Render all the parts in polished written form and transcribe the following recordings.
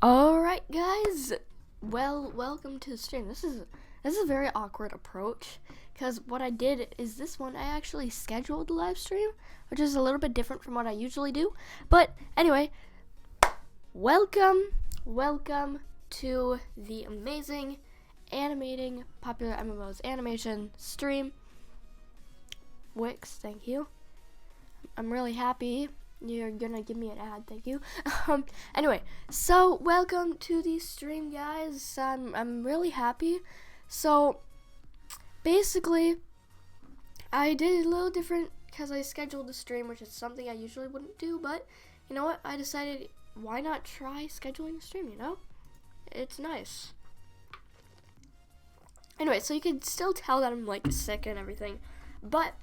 Alright guys, well, welcome to the stream. This is a very awkward approach, because what I did is this one, I actually scheduled the live stream, which is a little bit different from what I usually do. But anyway, welcome to the amazing Animating Popular MMOs animation stream. Wix, thank you. I'm really happy. You're gonna give me an ad, thank you. Anyway, so welcome to the stream, guys. I'm really happy. So basically, I did a little different because I scheduled the stream, which is something I usually wouldn't do. But you know what? I decided, why not try scheduling the stream? You know, it's nice. Anyway, so you can still tell that I'm like sick and everything, but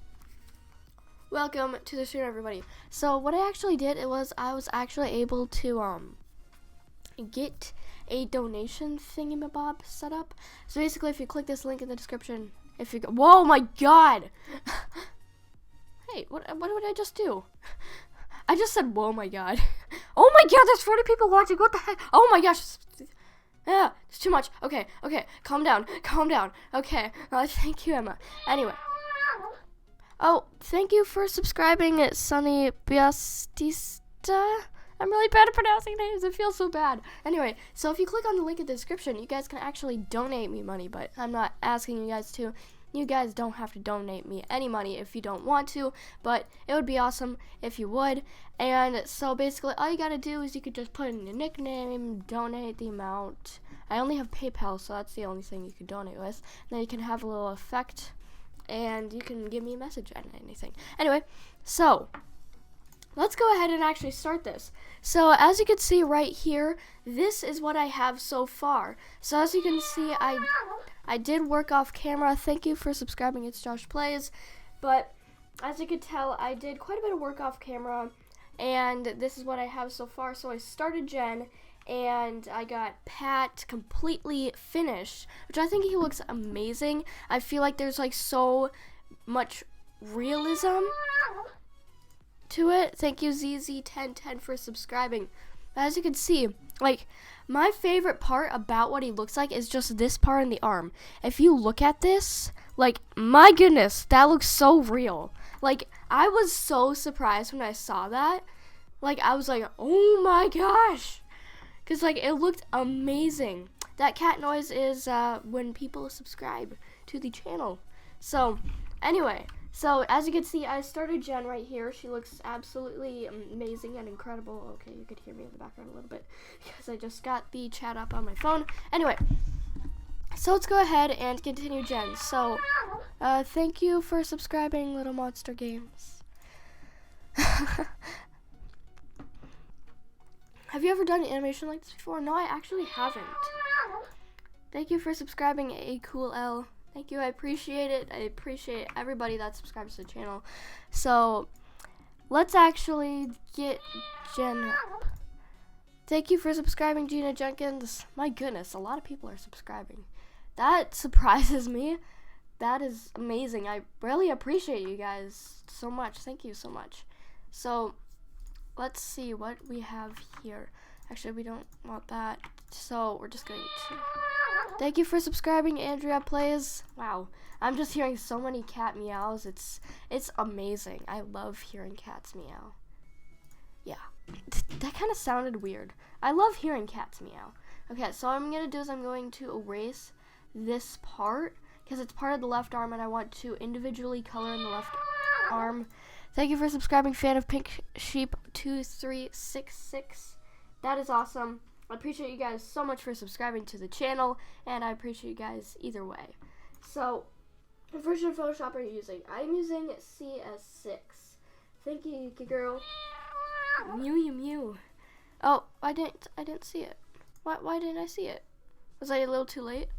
welcome to the stream, everybody. So what I actually did, I was actually able to get a donation thingamabob set up. So basically, if you click this link in the description, if you go, whoa, my God! Hey, what did I just do? I just said, whoa, my God! Oh my God, there's 40 people watching. What the heck? Oh my gosh! Yeah, it's too much. Okay, calm down. Okay, thank you, Emma. Anyway. Oh, thank you for subscribing, Sunny Biastista. I'm really bad at pronouncing names. It feels so bad. Anyway, so if you click on the link in the description, you guys can actually donate me money, but I'm not asking you guys to. You guys don't have to donate me any money if you don't want to, but it would be awesome if you would. And so basically, all you gotta do is you could just put in your nickname, donate the amount. I only have PayPal, so that's the only thing you can donate with. And then you can have a little effect, and you can give me a message and anything. Anyway, so let's go ahead and actually start this. So as you can see right here, this is what I have so far. So as you can see, I did work off camera. Thank you for subscribing. It's Josh Plays. But as you can tell, I did quite a bit of work off camera, and this is what I have so far. So I started Jen, and I got Pat completely finished, which I think he looks amazing. I feel like there's like so much realism to it. Thank you, ZZ1010, for subscribing. As you can see, like, my favorite part about what he looks like is just this part in the arm. If you look at this, like, my goodness, that looks so real. Like, I was so surprised when I saw that. Like, I was like, oh my gosh. Because, like, it looked amazing. That cat noise is when people subscribe to the channel. So, anyway. So, as you can see, I started Jen right here. She looks absolutely amazing and incredible. Okay, you could hear me in the background a little bit because I just got the chat up on my phone. Anyway, so let's go ahead and continue Jen. So, thank you for subscribing, Little Monster Games. Have you ever done an animation like this before? No, I actually haven't. Thank you for subscribing, A Cool L. Thank you, I appreciate it. I appreciate everybody that subscribes to the channel. So, let's actually get Jen up. Thank you for subscribing, Gina Jenkins. My goodness, a lot of people are subscribing. That surprises me. That is amazing. I really appreciate you guys so much. Thank you so much. So, let's see what we have here. Actually, we don't want that. So, we're just going to... Thank you for subscribing, Andrea Plays. Wow, I'm just hearing so many cat meows. It's amazing. I love hearing cats meow. Yeah, that kind of sounded weird. I love hearing cats meow. Okay, so what I'm going to do is I'm going to erase this part because it's part of the left arm and I want to individually color in the left arm. Thank you for subscribing, fan of Pink Sheep 2366. That is awesome. I appreciate you guys so much for subscribing to the channel, and I appreciate you guys either way. So, what version of Photoshop are you using? I'm using CS6. Thank you, Yuki girl. Mew. Oh, I didn't see it. Why didn't I see it? Was I a little too late?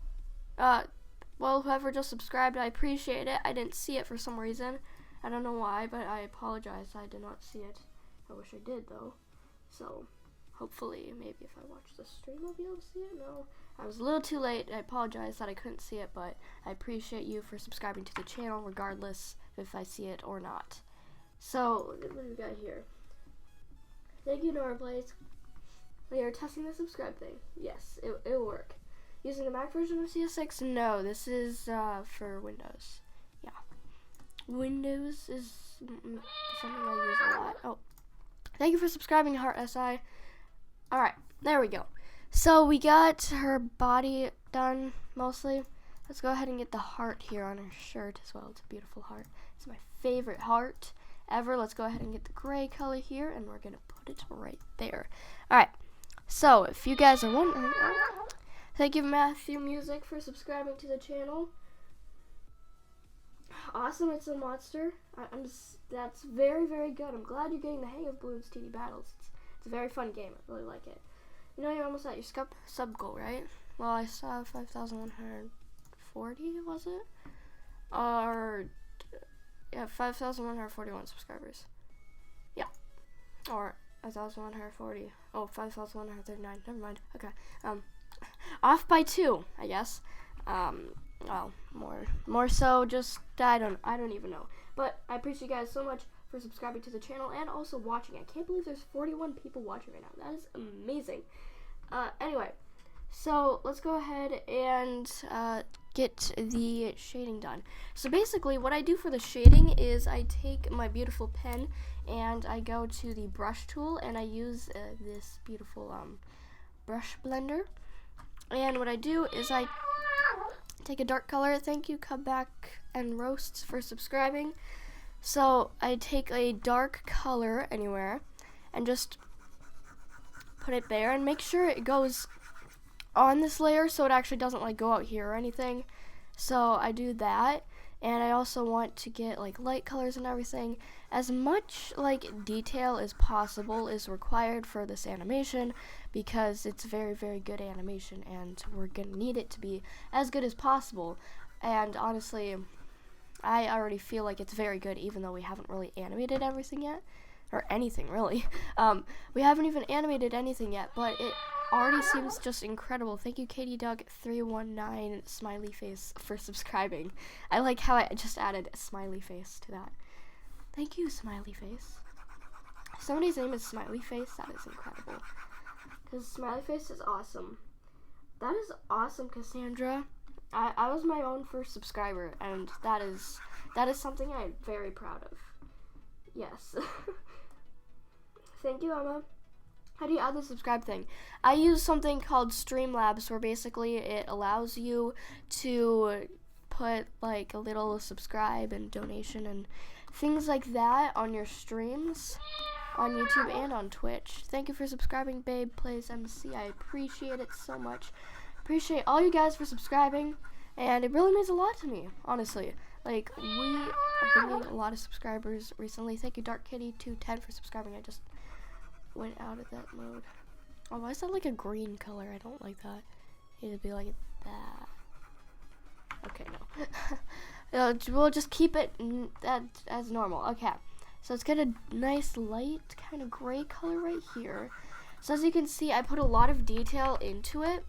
Well, whoever just subscribed, I appreciate it. I didn't see it for some reason. I don't know why, but I apologize. I did not see it. I wish I did, though. So, hopefully, maybe if I watch the stream, I'll be able to see it. No, I was a little too late. I apologize that I couldn't see it, but I appreciate you for subscribing to the channel, regardless if I see it or not. So, what do we got here? Thank you, Nora Plays. We are testing the subscribe thing. Yes, it'll work. Using the Mac version of CS6? No, this is for Windows. Yeah. Windows is something I use a lot. Oh, thank you for subscribing, Heart SI. Alright, there we go. So we got her body done, mostly. Let's go ahead and get the heart here on her shirt as well. It's a beautiful heart. It's my favorite heart ever. Let's go ahead and get the gray color here, and we're going to put it right there. Alright, so if you guys are wondering, thank you, Matthew Music, for subscribing to the channel. Awesome, it's a monster. That's very, very good. I'm glad you're getting the hang of Bloons TD Battles. It's a very fun game. I really like it. You know you're almost at your sub goal, right? Well, I saw 5,140, was it? Or, yeah, 5,141 subscribers. Yeah. Or 1,140. Oh, 5,139. Never mind. Okay. Off by 2, I guess. Well, more so, just, I don't even know. But I appreciate you guys so much for subscribing to the channel and also watching. I can't believe there's 41 people watching right now. That is amazing. Anyway, so let's go ahead and get the shading done. So basically what I do for the shading is I take my beautiful pen and I go to the brush tool and I use this beautiful brush blender. And what I do is I take a dark color. Thank you, Cubback and Roasts, for subscribing. So I take a dark color anywhere and just put it there and make sure it goes on this layer so it actually doesn't like go out here or anything. So I do that, and I also want to get like light colors and everything. As much like detail as possible is required for this animation because it's very, very good animation and we're gonna need it to be as good as possible. And honestly, I already feel like it's very good even though we haven't really animated everything yet. Or anything, really. We haven't even animated anything yet, but it already seems just incredible. Thank you, KatieDoug319 smiley face, for subscribing. I like how I just added a smiley face to that. Thank you, smiley face. Somebody's name is Smiley Face. That is incredible. Because smiley face is awesome. That is awesome, Cassandra. I was my own first subscriber, and that is something I'm very proud of. Yes. Thank you, Emma. How do you add the subscribe thing? I use something called Streamlabs, where basically it allows you to put like a little subscribe and donation and things like that on your streams on YouTube and on Twitch. Thank you for subscribing, Babe Plays MC. I appreciate it so much. Appreciate all you guys for subscribing, and it really means a lot to me, honestly. Like, we have been getting a lot of subscribers recently. Thank you, DarkKitty210, for subscribing. I just went out of that mode. Oh, why is that like a green color? I don't like that. It'd be like that. Okay, no. We'll just keep it as normal. Okay. So let's get a nice light kind of gray color right here. So as you can see, I put a lot of detail into it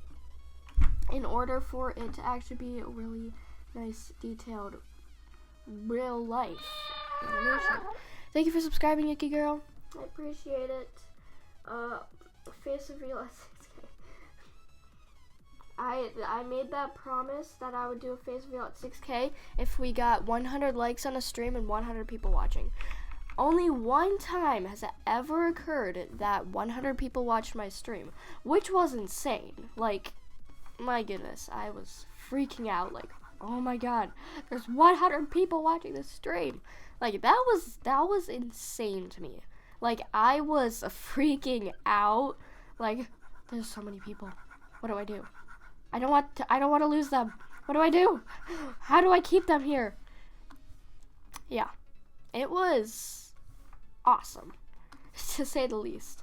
in order for it to actually be a really nice, detailed, real life animation. Thank you for subscribing, Yuki Girl. I appreciate it. Face reveal at 6K. I made that promise that I would do a face reveal at 6K if we got 100 likes on a stream and 100 people watching. Only one time has it ever occurred that 100 people watched my stream, which was insane. Like, my goodness, I was freaking out. Like, oh my god, there's 100 people watching this stream. Like, that was insane to me. Like, I was freaking out. Like, there's so many people. What do I do? I don't want to lose them. What do I do? How do I keep them here? Yeah, it was awesome, to say the least.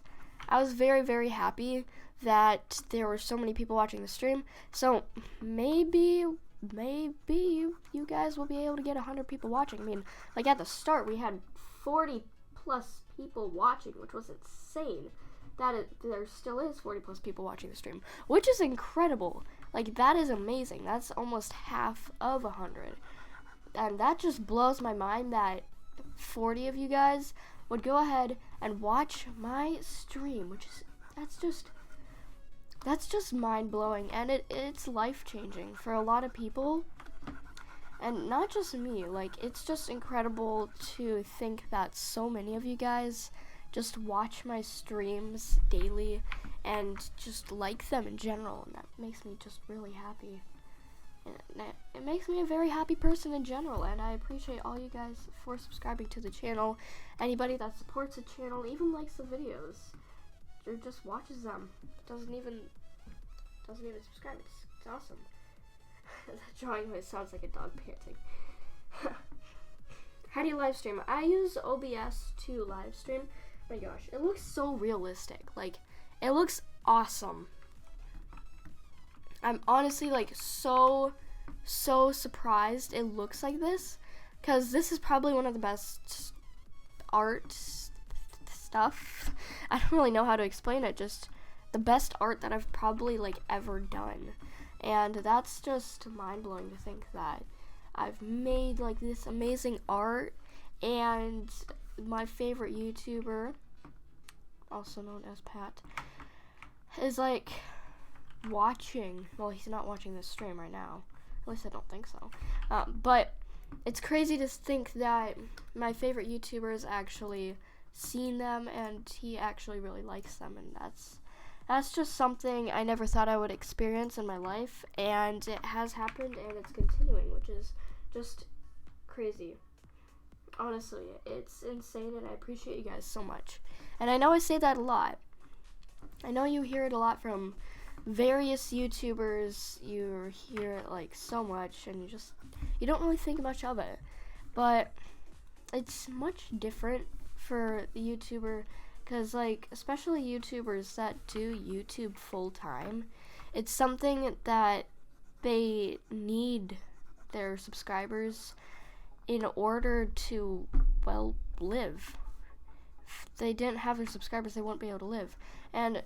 I was very, very happy that there were so many people watching the stream. So maybe you guys will be able to get 100 people watching. I mean, like at the start we had 40 plus people watching, which was insane. There still is 40 plus people watching the stream, which is incredible. Like, that is amazing. That's almost half of 100. And that just blows my mind that 40 of you guys would go ahead and watch my stream, that's just that's just mind-blowing, and it's life-changing for a lot of people, and not just me. Like, it's just incredible to think that so many of you guys just watch my streams daily and just like them in general, and that makes me just really happy. And it makes me a very happy person in general, and I appreciate all you guys for subscribing to the channel. Anybody that supports the channel, even likes the videos, or just watches them, doesn't even subscribe. It's awesome. That drawing always sounds like a dog panting. How do you live stream? I use OBS to live stream. My gosh, it looks so realistic. Like, it looks awesome. I'm honestly like so surprised it looks like this, because this is probably one of the best art stuff. I don't really know how to explain it, just the best art that I've probably like ever done. And that's just mind-blowing to think that I've made like this amazing art, and my favorite YouTuber, also known as Pat, is like watching. Well, he's not watching this stream right now, at least I don't think so, but it's crazy to think that my favorite YouTuber has actually seen them and he actually really likes them, and that's just something I never thought I would experience in my life, and it has happened, and it's continuing, which is just crazy. Honestly, it's insane, and I appreciate you guys so much. And I know I say that a lot. I know you hear it a lot from various YouTubers. You hear it like so much, and you don't really think much of it. But it's much different for the YouTuber, because like, especially YouTubers that do YouTube full time, it's something that they need their subscribers in order to, well, live. If they didn't have their subscribers, they wouldn't be able to live. And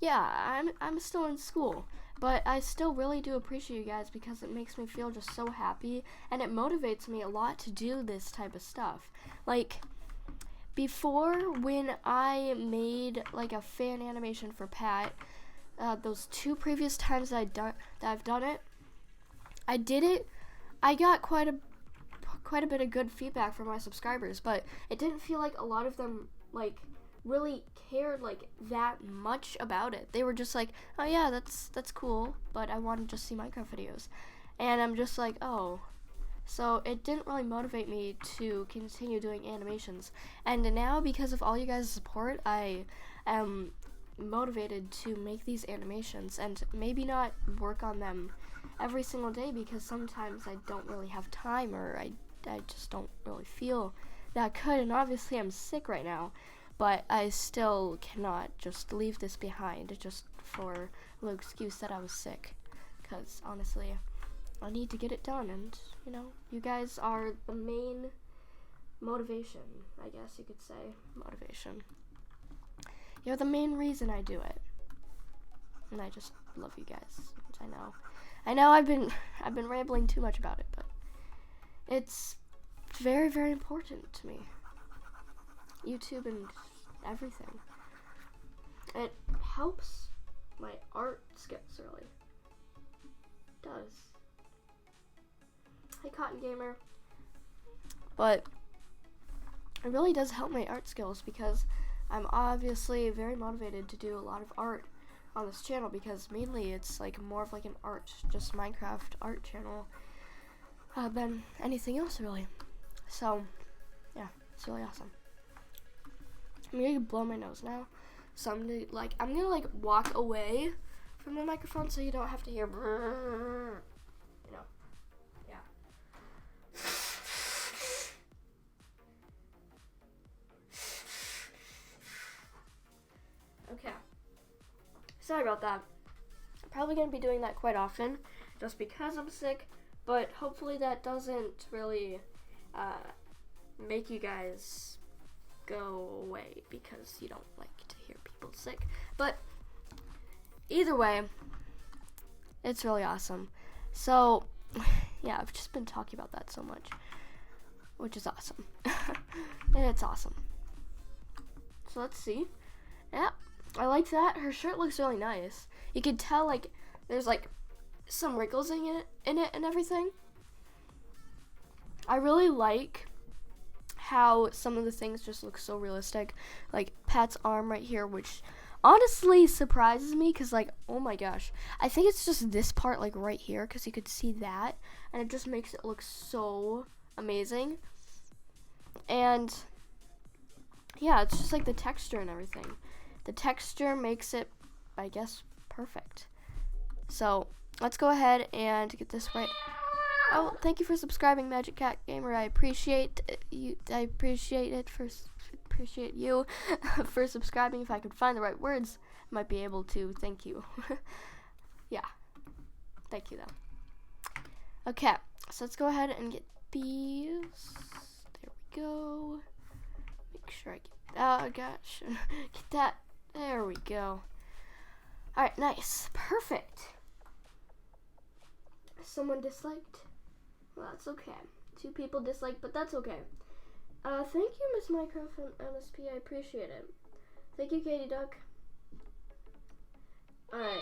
yeah, I'm still in school, but I still really do appreciate you guys, because it makes me feel just so happy, and it motivates me a lot to do this type of stuff. Like, before, when I made like a fan animation for Pat, those 2 previous times that I've done it, I got quite a bit of good feedback from my subscribers, but it didn't feel like a lot of them like really cared like that much about it. They were just like, oh yeah, that's cool, but I want to just see Minecraft videos. And I'm just like, oh. So it didn't really motivate me to continue doing animations. And now, because of all you guys' support, I am motivated to make these animations, and maybe not work on them every single day, because sometimes I don't really have time, or I just don't really feel that good, and obviously I'm sick right now, but I still cannot just leave this behind just for a little excuse that I was sick, because honestly, I need to get it done, and you know, you guys are the main motivation, I guess you could say. Motivation. You're the main reason I do it, and I just love you guys. I know I've been rambling too much about it, but it's very, very important to me. YouTube and everything. It helps my art skills, really. It does. Hey, Cotton Gamer. But it really does help my art skills, because I'm obviously very motivated to do a lot of art on this channel, because mainly it's like more of like an art, just Minecraft art channel than anything else, really. So yeah, it's really awesome. I'm gonna blow my nose now, so I'm gonna walk away from the microphone so you don't have to hear brrrr, you know. Yeah. Okay. Sorry about that. I'm probably going to be doing that quite often, just because I'm sick, but hopefully that doesn't really make you guys go away, because you don't like to hear people sick. But either way, it's really awesome. So yeah, I've just been talking about that so much, which is awesome. And it's awesome. So let's see. Yeah, I like that. Her shirt looks really nice. You can tell like there's like some wrinkles in it and everything. I really like how some of the things just look so realistic. Like Pat's arm right here, which honestly surprises me because, like, oh my gosh. I think it's just this part, like, right here, because you could see that. And it just makes it look so amazing. And, yeah, it's just, like, the texture and everything. The texture makes it, I guess, perfect. So, let's go ahead and get this right. Oh, thank you for subscribing, Magic Cat Gamer. I appreciate you. I appreciate you for subscribing. If I could find the right words, I might be able to. Thank you. Yeah. Thank you, though. Okay, so let's go ahead and get these. There we go. Make sure I get. Oh gosh, get that. There we go. All right, nice, perfect. Someone disliked. Well, that's okay. 2 people disliked, but that's okay. Thank you, Miss Minecraft and MSP. I appreciate it. Thank you, Katie Duck. Alright.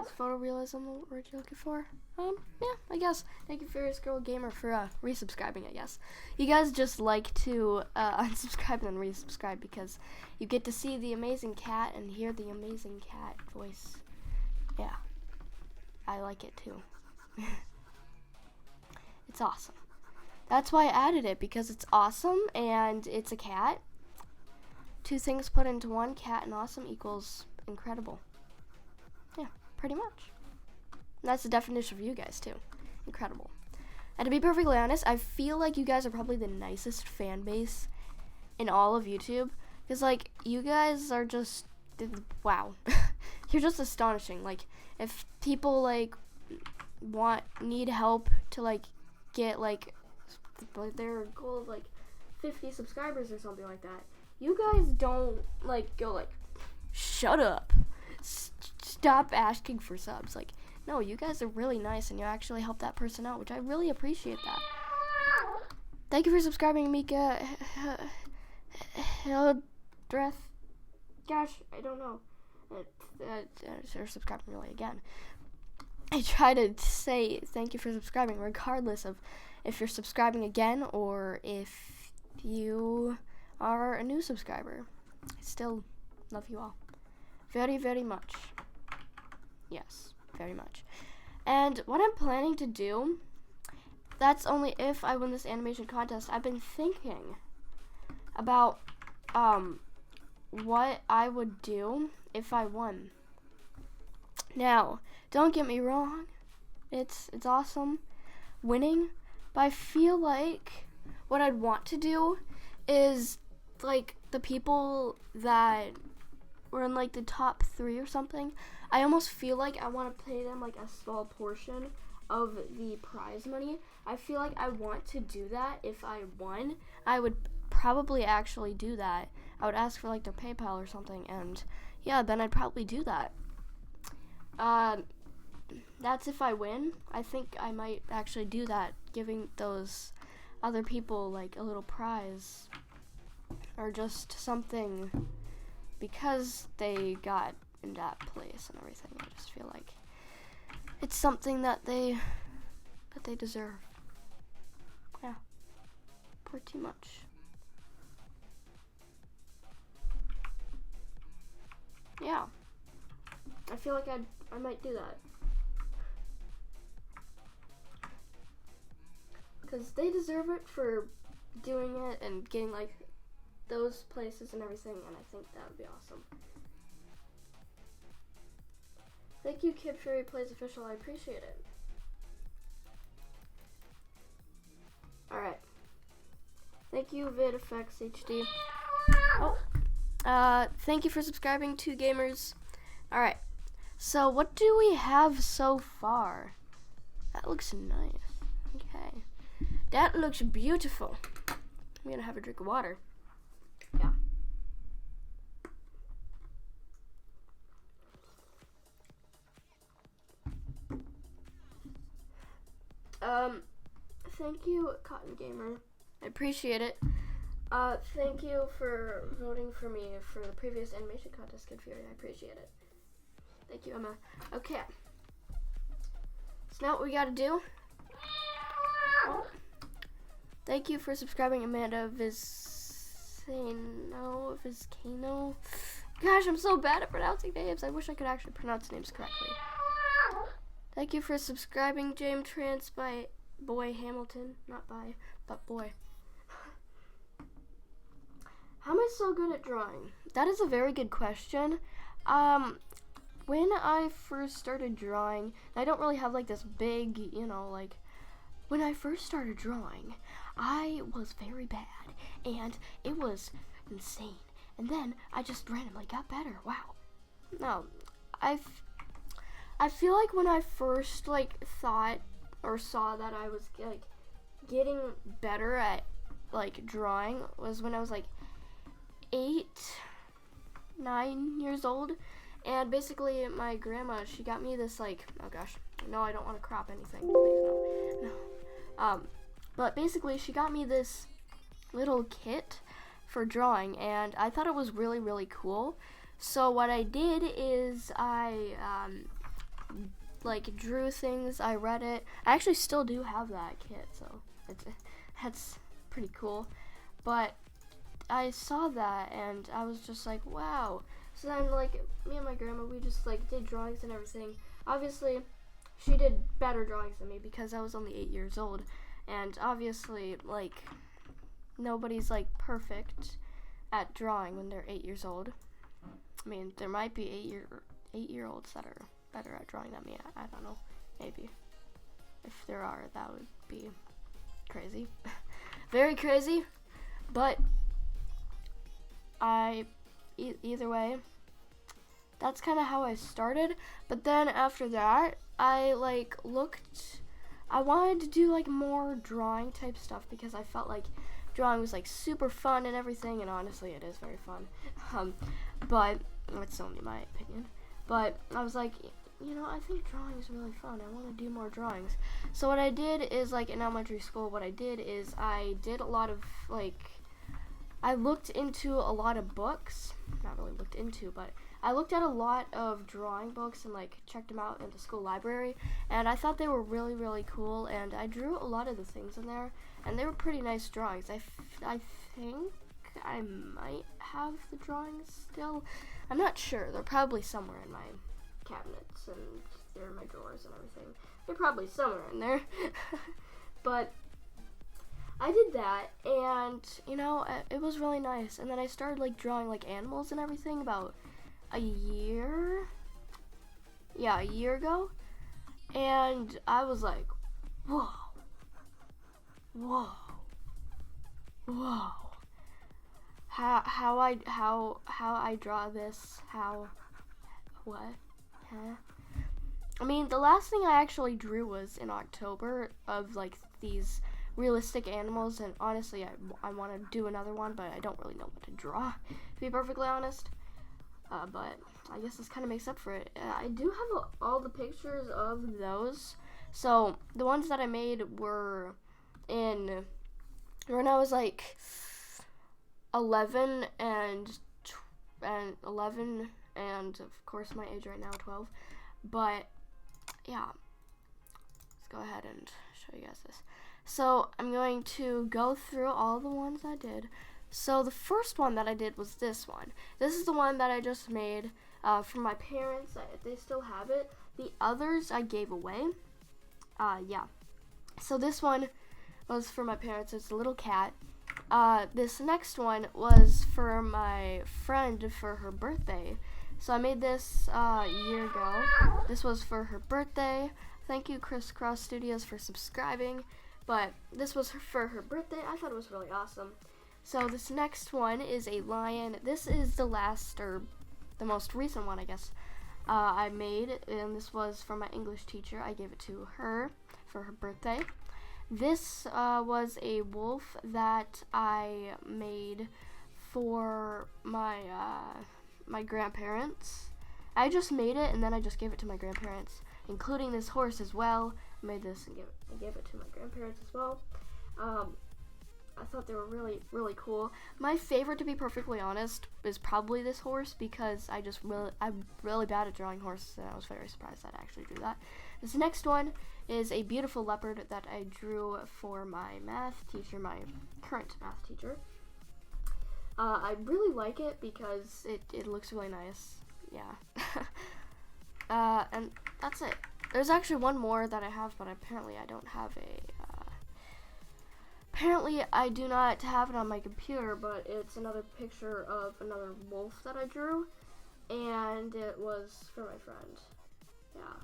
Is photorealism what we're looking for? Yeah, I guess. Thank you, Furious Girl Gamer, for resubscribing, I guess. You guys just like to unsubscribe and then resubscribe because you get to see the amazing cat and hear the amazing cat voice. Yeah. I like it too. It's awesome. That's why I added it, because it's awesome and it's a cat. 2 things put into one, cat and awesome equals incredible. Yeah, pretty much. And that's the definition for you guys too. Incredible. And to be perfectly honest, I feel like you guys are probably the nicest fan base in all of YouTube. Because, like, you guys are just, wow. You're just astonishing. Like, if people, like, need help to, like, get, like, their goal of, like, 50 subscribers or something like that, you guys don't, like, go, like, shut up, stop asking for subs. Like, no, you guys are really nice and you actually help that person out, which I really appreciate that. Thank you for subscribing, Mika. Hildreth. Gosh, I don't know. They're subscribing really again. I try to say thank you for subscribing regardless of if you're subscribing again or if you are a new subscriber. I still love you all very, very much. Yes, very much. And what I'm planning to do, that's only if I win this animation contest. I've been thinking about what I would do if I won. Now, don't get me wrong, it's awesome winning, but I feel like what I'd want to do is, like, the people that were in, like, the top 3 or something, I almost feel like I want to pay them, like, a small portion of the prize money. I feel like I want to do that. If I won, I would probably actually do that. I would ask for, like, their PayPal or something, and yeah, then I'd probably do that. That's if I win. I think I might actually do that, giving those other people, like, a little prize or just something because they got in that place and everything. I just feel like it's something that they deserve. Yeah, pretty much. Yeah, I feel like I might do that. Because they deserve it for doing it and getting, like, those places and everything, and I think that would be awesome. Thank you, Kid Fury Plays Official. I appreciate it. Alright. Thank you, VidFX HD. Oh. Thank you for subscribing, 2 gamers. Alright. So, what do we have so far? That looks nice. Okay. That looks beautiful. I'm gonna have a drink of water. Yeah. Thank you, Cotton Gamer. I appreciate it. Thank you for voting for me for the previous animation contest, Kid Fury. I appreciate it. Thank you, Emma. Okay. So now what we gotta do. Thank you for subscribing, Amanda Vizcano. Gosh, I'm so bad at pronouncing names. I wish I could actually pronounce names correctly. Thank you for subscribing, James Trans by Boy Hamilton. Not by, but boy. How am I so good at drawing? That is a very good question. When I first started drawing, I don't really have like this big, like, when I first started drawing, I was very bad, and it was insane. And then I just randomly got better. Wow. No, I feel like when I first like thought or saw that I was like getting better at like drawing was when I was like 8, 9 years old. And basically my grandma, she got me this like, oh gosh, no, I don't want to crop anything, please, no. But basically she got me this little kit for drawing, and I thought it was really, really cool. So what I did is I like drew things, I read it. I actually still do have that kit, so that's pretty cool. But I saw that and I was just like, wow. So then like me and my grandma, we just like did drawings and everything. Obviously she did better drawings than me because I was only 8 years old, and obviously like nobody's like perfect at drawing when they're 8 years old. I mean, there might be 8-year-olds that are better at drawing than me. I don't know, maybe. If there are, that would be crazy. Very crazy. But either way, that's kind of how I started. But then after that, I wanted to do like more drawing type stuff because I felt like drawing was like super fun and everything, and honestly it is very fun. But it's only my opinion. But I was like, I think drawing is really fun. I want to do more drawings. So what I did is, like, in elementary school, what I did is I did a lot of like, I looked into a lot of books. Not really looked into, but I looked at a lot of drawing books and like checked them out in the school library, and I thought they were really, really cool, and I drew a lot of the things in there, and they were pretty nice drawings. I think I might have the drawings still. I'm not sure. They're probably somewhere in my cabinets, and they're in my drawers and everything. They're probably somewhere in there. But I did that, and it was really nice. And then I started like drawing like animals and everything about a year ago, and I was like, whoa, how I draw this, what, huh? I mean, the last thing I actually drew was in October of like these realistic animals, and honestly I want to do another one, but I don't really know what to draw, to be perfectly honest. But I guess this kind of makes up for it. I do have all the pictures of those. So the ones that I made were when I was like 11 and of course my age right now, 12. But yeah, let's go ahead and show you guys this. So I'm going to go through all the ones I did. So the first one that I did was this one. This is the one that I just made for my parents. They still have it. The others I gave away. Yeah. So this one was for my parents. It's a little cat. This next one was for my friend for her birthday. So I made this a year ago. This was for her birthday. Thank you, Crisscross Studios, for subscribing. But this was for her birthday. I thought it was really awesome. So this next one is a lion. This is the last, or the most recent one, I guess, I made, and this was from my English teacher. I gave it to her for her birthday. This was a wolf that I made for my my grandparents. I just made it, and then I just gave it to my grandparents, including this horse as well. I made this and gave it to my grandparents as well. I thought they were really, really cool. My favorite, to be perfectly honest, is probably this horse because I'm really bad at drawing horses, and I was very surprised that I actually drew that. This next one is a beautiful leopard that I drew for my math teacher, my current math teacher. I really like it because it looks really nice. Yeah. And that's it. There's actually one more that I have, but apparently I don't have apparently I do not have it on my computer, but it's another picture of another wolf that I drew, and it was for my friend. Yeah.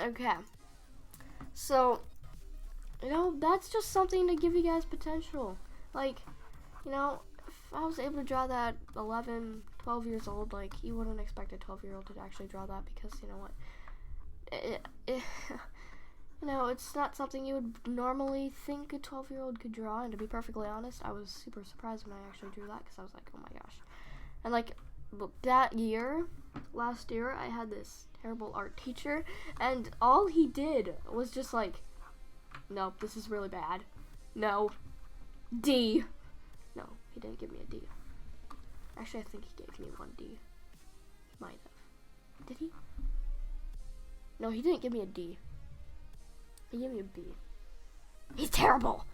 Okay. So, that's just something to give you guys potential. Like, if I was able to draw that 11, 12 years old, like, you wouldn't expect a 12-year-old to actually draw that because, you know what? It's not something you would normally think a 12-year-old could draw, and to be perfectly honest, I was super surprised when I actually drew that because I was like, oh my gosh. And, like, last year, I had this terrible art teacher, and all he did was just like, nope, this is really bad. No. D. No, he didn't give me a D. Actually, I think he gave me one D. He might have. Did he? No, he didn't give me a D. He gave me a B. He's terrible!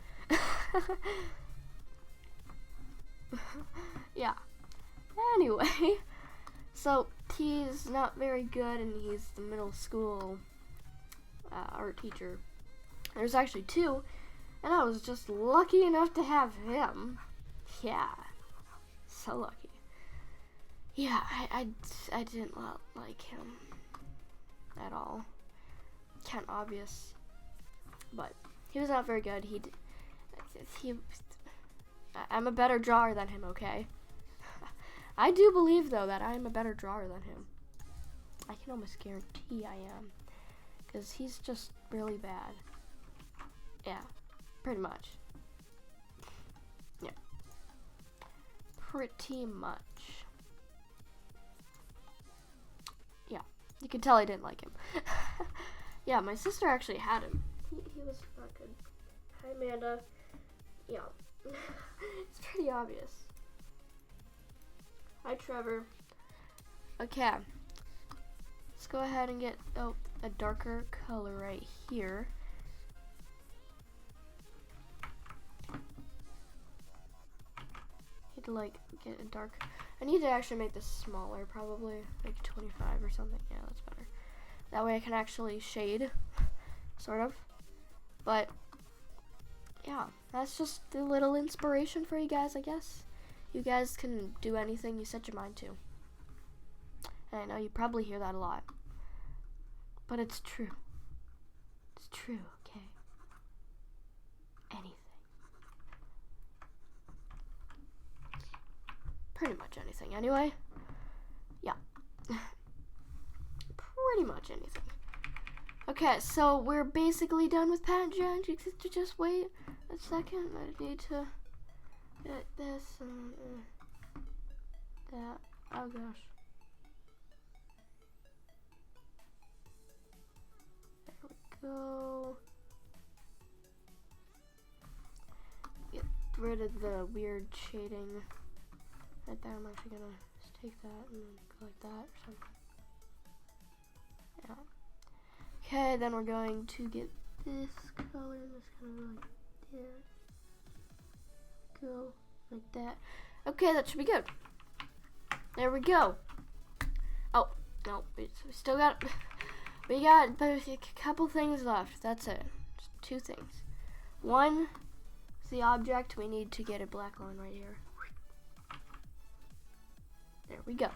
Yeah. Anyway, so he's not very good, and he's the middle school art teacher. There's actually two, and I was just lucky enough to have him. Yeah, so lucky. Yeah, I didn't like him at all. Kind of obvious, but he was not very good. I'm a better drawer than him, okay? I do believe, though, that I'm a better drawer than him. I can almost guarantee I am, because he's just really bad. Yeah, pretty much. Yeah. Pretty much. Yeah, you can tell I didn't like him. Yeah, my sister actually had him. He was not good. Hi, Amanda. Yeah. It's pretty obvious. Hi, Trevor. Okay. Let's go ahead and get a darker color right here. Need to get a dark. I need to actually make this smaller, probably like 25 or something. Yeah, that's better. That way I can actually shade, sort of. But yeah, that's just a little inspiration for you guys, I guess. You guys can do anything you set your mind to. And I know you probably hear that a lot, but it's true. It's true, okay? Anything. Pretty much anything, anyway. Yeah. Pretty much anything. Okay, so we're basically done with patent judge. Just wait a second. I need to get this and that. Oh gosh. There we go. Get rid of the weird shading right there. I'm actually gonna just take that and then go like that or something. Yeah. Okay, then we're going to get this color, just kind of like there. Go like that. Okay, that should be good. There we go. Oh, no, we still got, we got a couple things left. That's it. Just two things. One is the object. We need to get a black line right here. There we go.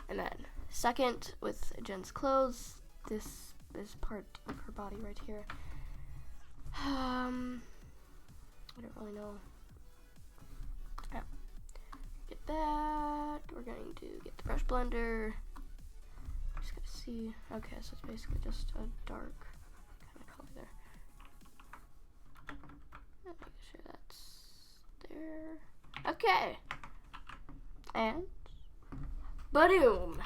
And then second, with Jen's clothes, this part of her body right here. I don't really know. Yeah. Get that. We're going to get the brush blender. Just gonna see. Okay, so it's basically just a dark kind of color there. Make sure that's there. Okay. And boom.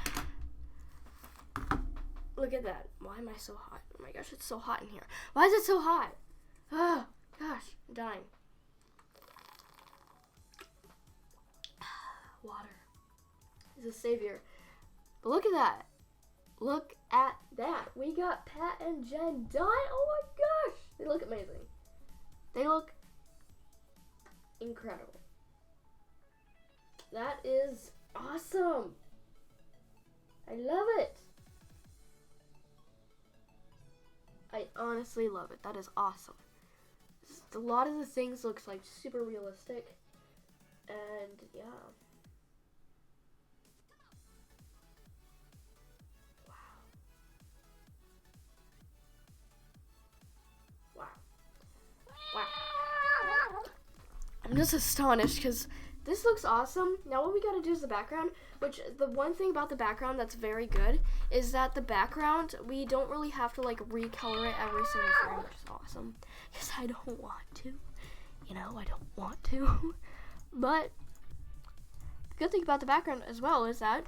Look at that. Why am I so hot? Oh my gosh, it's so hot in here. Why is it so hot? Oh, gosh, I'm dying. Water is a savior. But look at that. Look at that. We got Pat and Jen done. Oh my gosh. They look amazing. They look incredible. That is awesome. I love it. I honestly love it. That is awesome. A lot of the things looks like super realistic. And yeah. Wow. I'm just astonished because this looks awesome. Now what we gotta do is the background, which the one thing about the background that's very good is that the background, we don't really have to like recolor it every single frame, which is awesome. Because I don't want to. You know, I don't want to. But the good thing about the background as well is that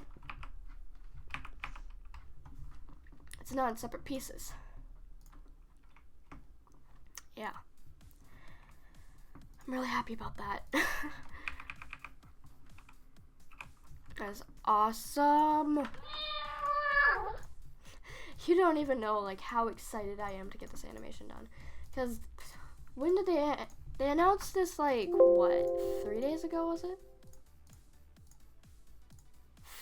it's not in separate pieces. Yeah. I'm really happy about that. That is awesome. You don't even know like how excited I am to get this animation done. Because when did they announced this like what, 3 days ago was it?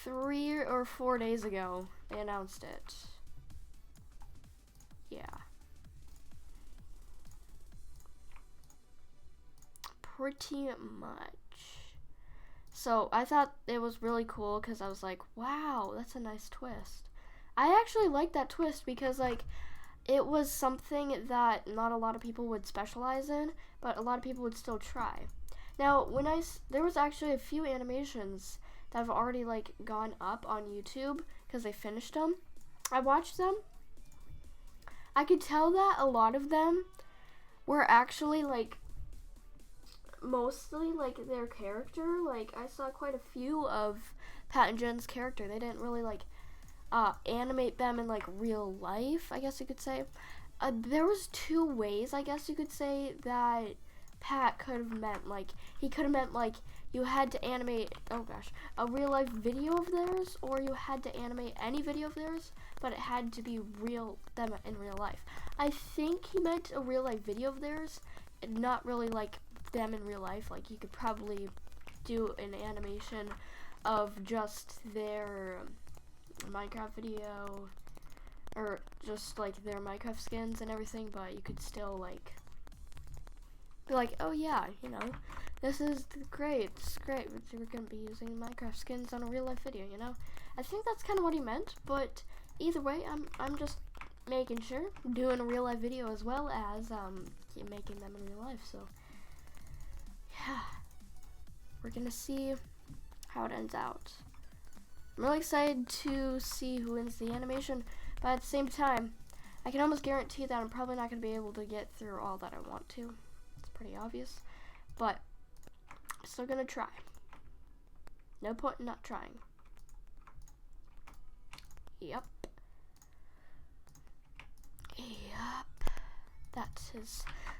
3 or 4 days ago they announced it. Yeah. Pretty much. So I thought it was really cool because I was like, wow, that's a nice twist. I actually like that twist because like it was something that not a lot of people would specialize in, but a lot of people would still try. Now, there was actually a few animations that have already like gone up on YouTube because they finished them. I watched them. I could tell that a lot of them were actually like mostly like their character. Like I saw quite a few of Pat and Jen's character. They didn't really like animate them in like real life, I guess you could say. There was 2 ways, I guess you could say, that Pat could have meant. Like he could have meant like you had to animate, oh gosh, a real life video of theirs, or you had to animate any video of theirs, but it had to be them in real life. I think he meant a real life video of theirs, not really like them in real life. Like you could probably do an animation of just their Minecraft video or just like their Minecraft skins and everything, but you could still like be like, oh yeah, you know, this is great, it's great, we're gonna be using Minecraft skins on a real life video, you know. I think that's kind of what he meant, but either way, I'm just making sure I'm doing a real life video as well as making them in real life. So yeah, we're gonna see how it ends out. I'm really excited to see who wins the animation, but at the same time, I can almost guarantee that I'm probably not going to be able to get through all that I want to. It's pretty obvious, but I'm still going to try. No point in not trying. Yep.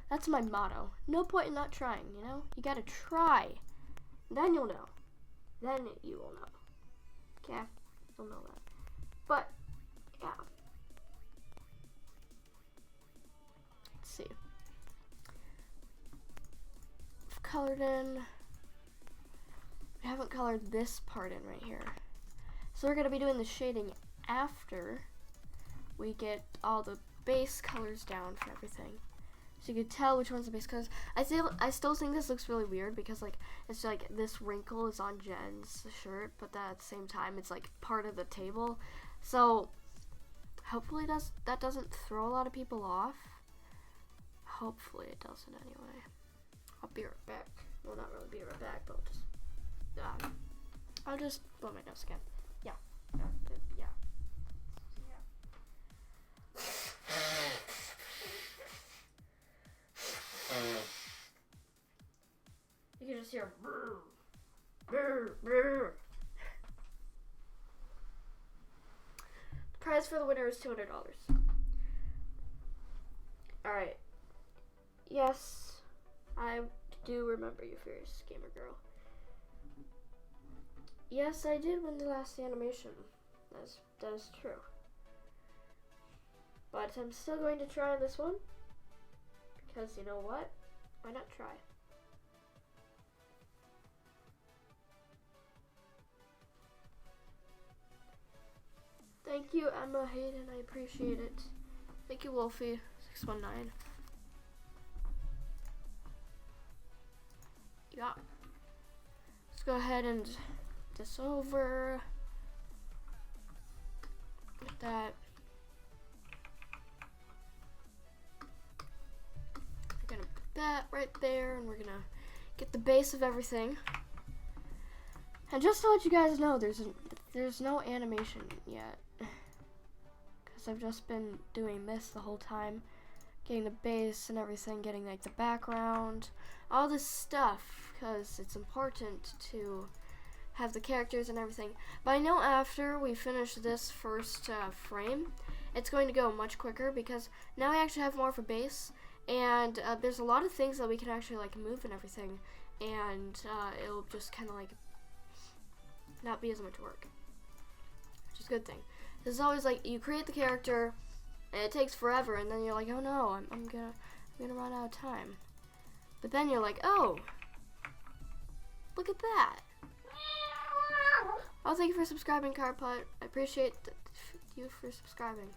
That's my motto. No point in not trying, you know? You got to try. Then you'll know. Then you will know. Okay, you'll know that. But yeah. Let's see. I've colored in. We haven't colored this part in right here. So we're gonna be doing the shading after we get all the base colors down for everything. So you can tell which one's the base colors. I still think this looks really weird because like it's like this wrinkle is on Jen's shirt, but that at the same time it's like part of the table. So hopefully that doesn't throw a lot of people off. Hopefully it doesn't anyway. I'll be right back. Well, not really be right back, but I'll just blow my nose again. Yeah. Yeah. You can just hear brr, brr, brr. Prize for the winner is $200. Alright. Yes, I do remember you, Fierce Gamer Girl. Yes, I did win the last animation. That is true. But I'm still going to try this one. Because you know what? Why not try? Thank you, Emma Hayden. I appreciate it. Thank you, Wolfie619. Yeah. Let's go ahead and this over. Get that. We're gonna put that right there, and we're gonna get the base of everything. And just to let you guys know, there's no animation yet, because I've just been doing this the whole time, getting the base and everything, getting like the background, all this stuff, because it's important to have the characters and everything. But I know after we finish this first frame, it's going to go much quicker, because now we actually have more of a base, and there's a lot of things that we can actually like move and everything, and it'll just kind of like not be as much work, which is a good thing. This is always like you create the character and it takes forever, and then you're like, oh no, I'm gonna run out of time. But then you're like, oh, look at that. Oh, thank you for subscribing, Carput. I appreciate you for subscribing.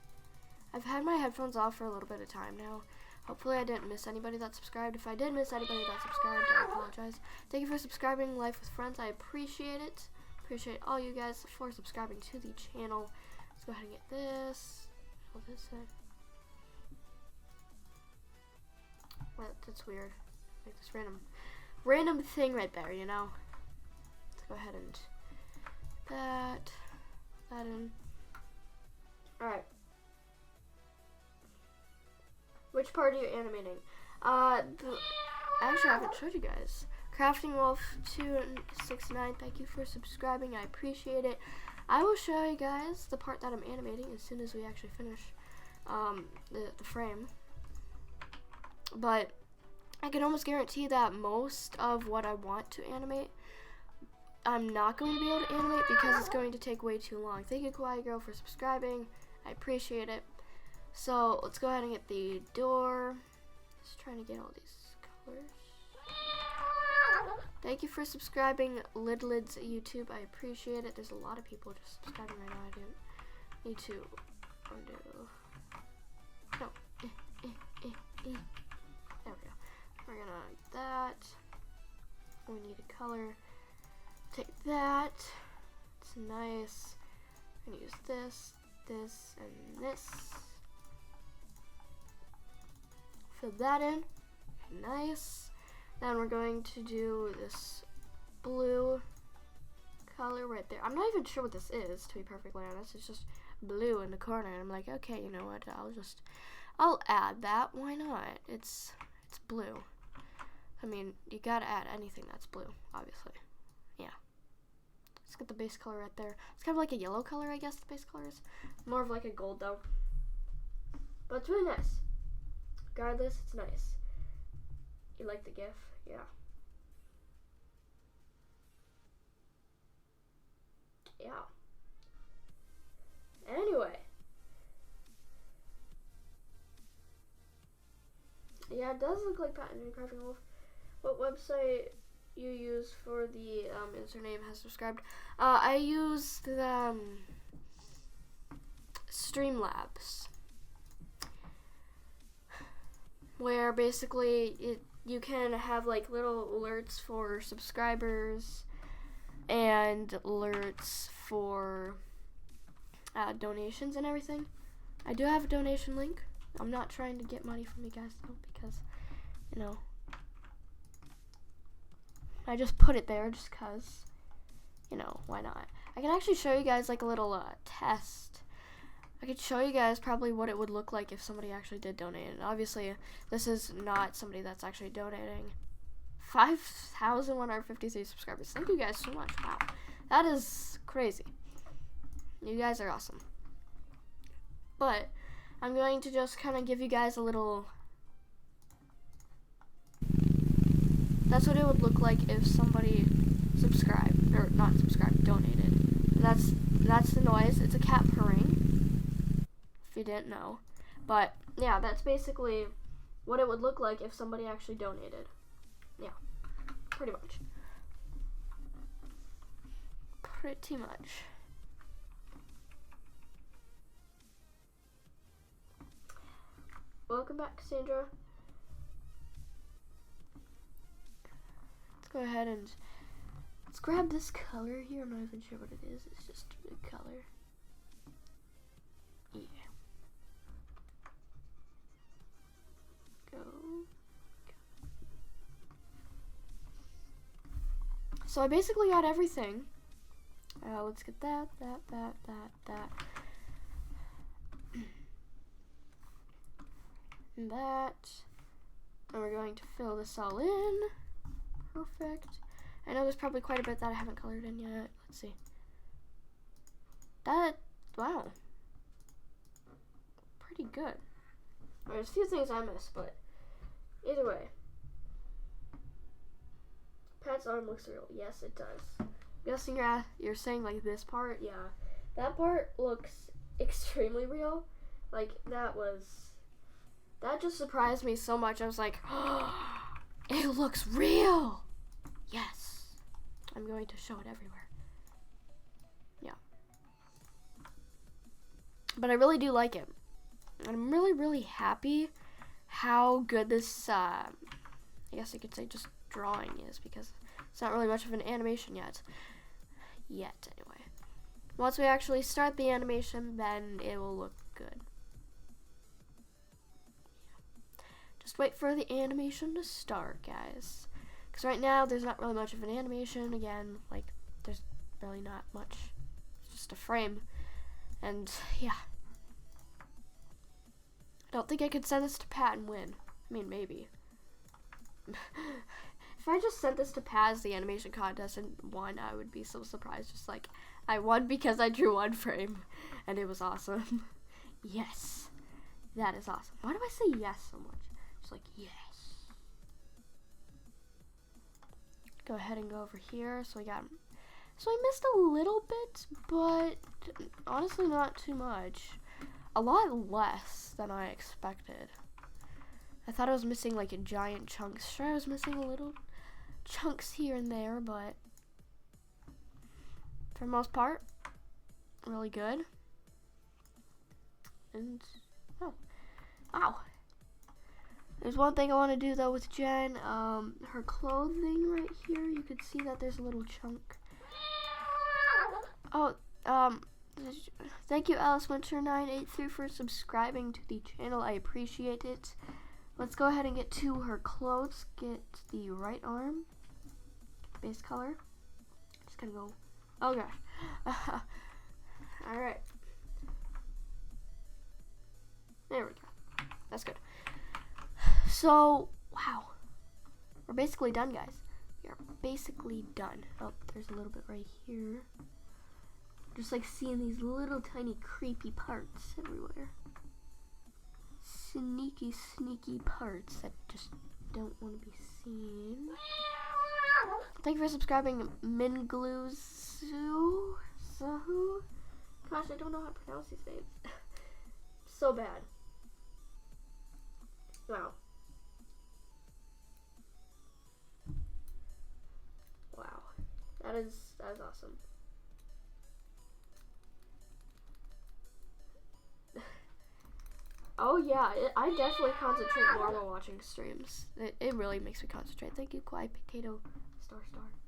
I've had my headphones off for a little bit of time now. Hopefully I didn't miss anybody that subscribed. If I did miss anybody that subscribed, I apologize. Thank you for subscribing, Life with Friends. I appreciate it. Appreciate all you guys for subscribing to the channel. Let's go ahead and get this. Hold this in. What? That's weird. Like this random thing right there, you know? Let's go ahead and put that in. Alright. Which part are you animating? Actually, I haven't showed you guys. CraftingWolf269, thank you for subscribing. I appreciate it. I will show you guys the part that I'm animating as soon as we actually finish the frame. But I can almost guarantee that most of what I want to animate, I'm not going to be able to animate because it's going to take way too long. Thank you, Kawaii Girl, for subscribing. I appreciate it. So let's go ahead and get the door. Just trying to get all these colors. Thank you for subscribing, Lidlids YouTube. I appreciate it. There's a lot of people just subscribing right now. I didn't need to undo. No. There we go. We're gonna get that. We need a color. Take that. It's nice. I'm gonna use this, this, and this. Fill that in. Nice. Then we're going to do this blue color right there. I'm not even sure what this is, to be perfectly honest. It's just blue in the corner, and I'm like, okay, you know what? I'll add that. Why not? It's blue. I mean, you gotta add anything that's blue, obviously. Yeah. Let's get the base color right there. It's kind of like a yellow color, I guess. The base color is more of like a gold, though. But it's really nice. Regardless, it's nice. You like the GIF? Yeah. Yeah. Anyway. Yeah, it does look like Patent and Crafting Wolf. What website you use for the username has subscribed? I use the Streamlabs, where basically you can have like little alerts for subscribers and alerts for donations and everything. I do have a donation link. I'm not trying to get money from you guys though, because, you know, I just put it there just cause, you know, why not? I can actually show you guys like a little test. I could show you guys probably what it would look like if somebody actually did donate. And obviously, this is not somebody that's actually donating. 5,153 subscribers. Thank you guys so much. Wow. That is crazy. You guys are awesome. but I'm going to just kind of give you guys a little. That's what it would look like if somebody subscribed, or not subscribed, donated. That's the noise. It's a cat purring, if you didn't know. But yeah, that's basically what it would look like if somebody actually donated. Yeah, pretty much. Pretty much. Welcome back, Cassandra. Let's go ahead and let's grab this color here. I'm not even sure what it is. It's just a color. Yeah. Go. So I basically got everything. Let's get that. And that. And we're going to fill this all in. Perfect. I know there's probably quite a bit that I haven't colored in yet. Let's see. Wow. Pretty good. There's a few things I missed, but either way. Pat's arm looks real. Yes, it does. I'm guessing you're saying like this part? Yeah. That part looks extremely real. Like, that just surprised me so much. I was like, oh, it looks real. Yes. I'm going to show it everywhere. Yeah. But I really do like it. I'm really, really happy how good this, I guess I could say just drawing is, because it's not really much of an animation yet. Anyway. Once we actually start the animation, then it will look good. Just wait for the animation to start, guys. Because right now, there's not really much of an animation. Again, like, there's really not much. It's just a frame. And, yeah. I don't think I could send this to Pat and win. I mean, maybe. If I just sent this to Pat as the animation contest and won, I would be so surprised. Just like, I won because I drew one frame. And it was awesome. Yes. That is awesome. Why do I say yes so much? Just like, yes. Go ahead and go over here. So I missed a little bit, but honestly not too much. A lot less than I expected. I thought I was missing like a giant chunks. Sure, I was missing a little chunks here and there, but for the most part, really good. And, oh, wow. There's one thing I want to do though with Jen. Her clothing right here, you could see that there's a little chunk. Oh, thank you Alice12983 for subscribing to the channel. I appreciate it. Let's go ahead and get to her clothes. Get the right arm. Base color. Just gonna go. Oh gosh. Alright. There we go. That's good. So, wow. We're basically done, guys. We are basically done. Oh, there's a little bit right here. Just like seeing these little tiny creepy parts everywhere. Sneaky, sneaky parts that just don't want to be seen. Thank you for subscribing, Mingluzu. Sahu. Gosh, I don't know how to pronounce these names. So bad. Wow. Wow. That is awesome. Oh yeah, I definitely concentrate more while watching streams. It really makes me concentrate. Thank you, Kwai Potato Star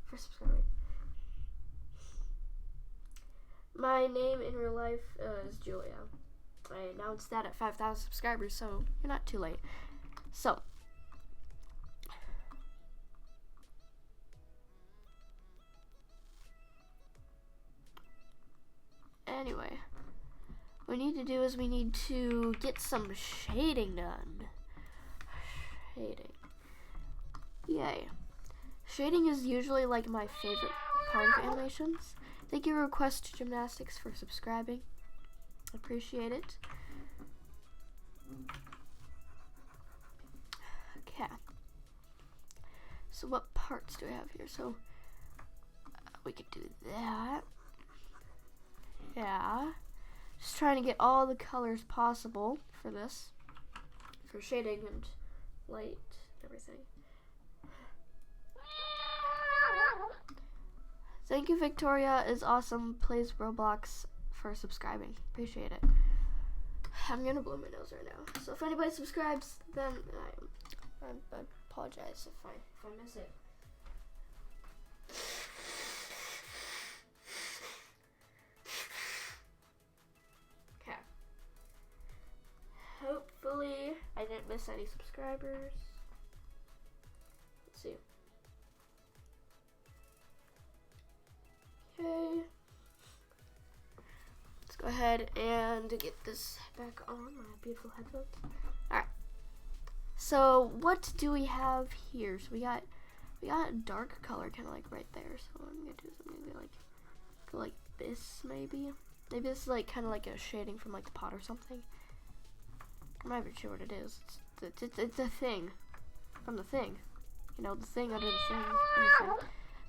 for subscribing. My name in real life is Julia. I announced that at 5,000 subscribers, so you're not too late. So, anyway, what we need to do is we need to get some shading done. Shading. Yay. Shading is usually like my favorite part of animations. Thank you, Request Gymnastics, for subscribing. Appreciate it. Okay. So what parts do I have here? So we could do that. Yeah. Just trying to get all the colors possible for this. For shading and light, everything. Thank you, Victoria is awesome, plays Roblox, for subscribing. Appreciate it. I'm gonna blow my nose right now. So if anybody subscribes, then I apologize if I miss it. Okay. Hopefully I didn't miss any subscribers. Let's see. Okay. Let's go ahead and get this back on my beautiful headphones. Alright. So what do we have here? So we got a dark color kinda like right there. So what I'm gonna do is I'm gonna go like this maybe. Maybe this is like kinda like a shading from like the pot or something. I'm not even sure what it is. It's a thing. From the thing. You know, the thing under the thing.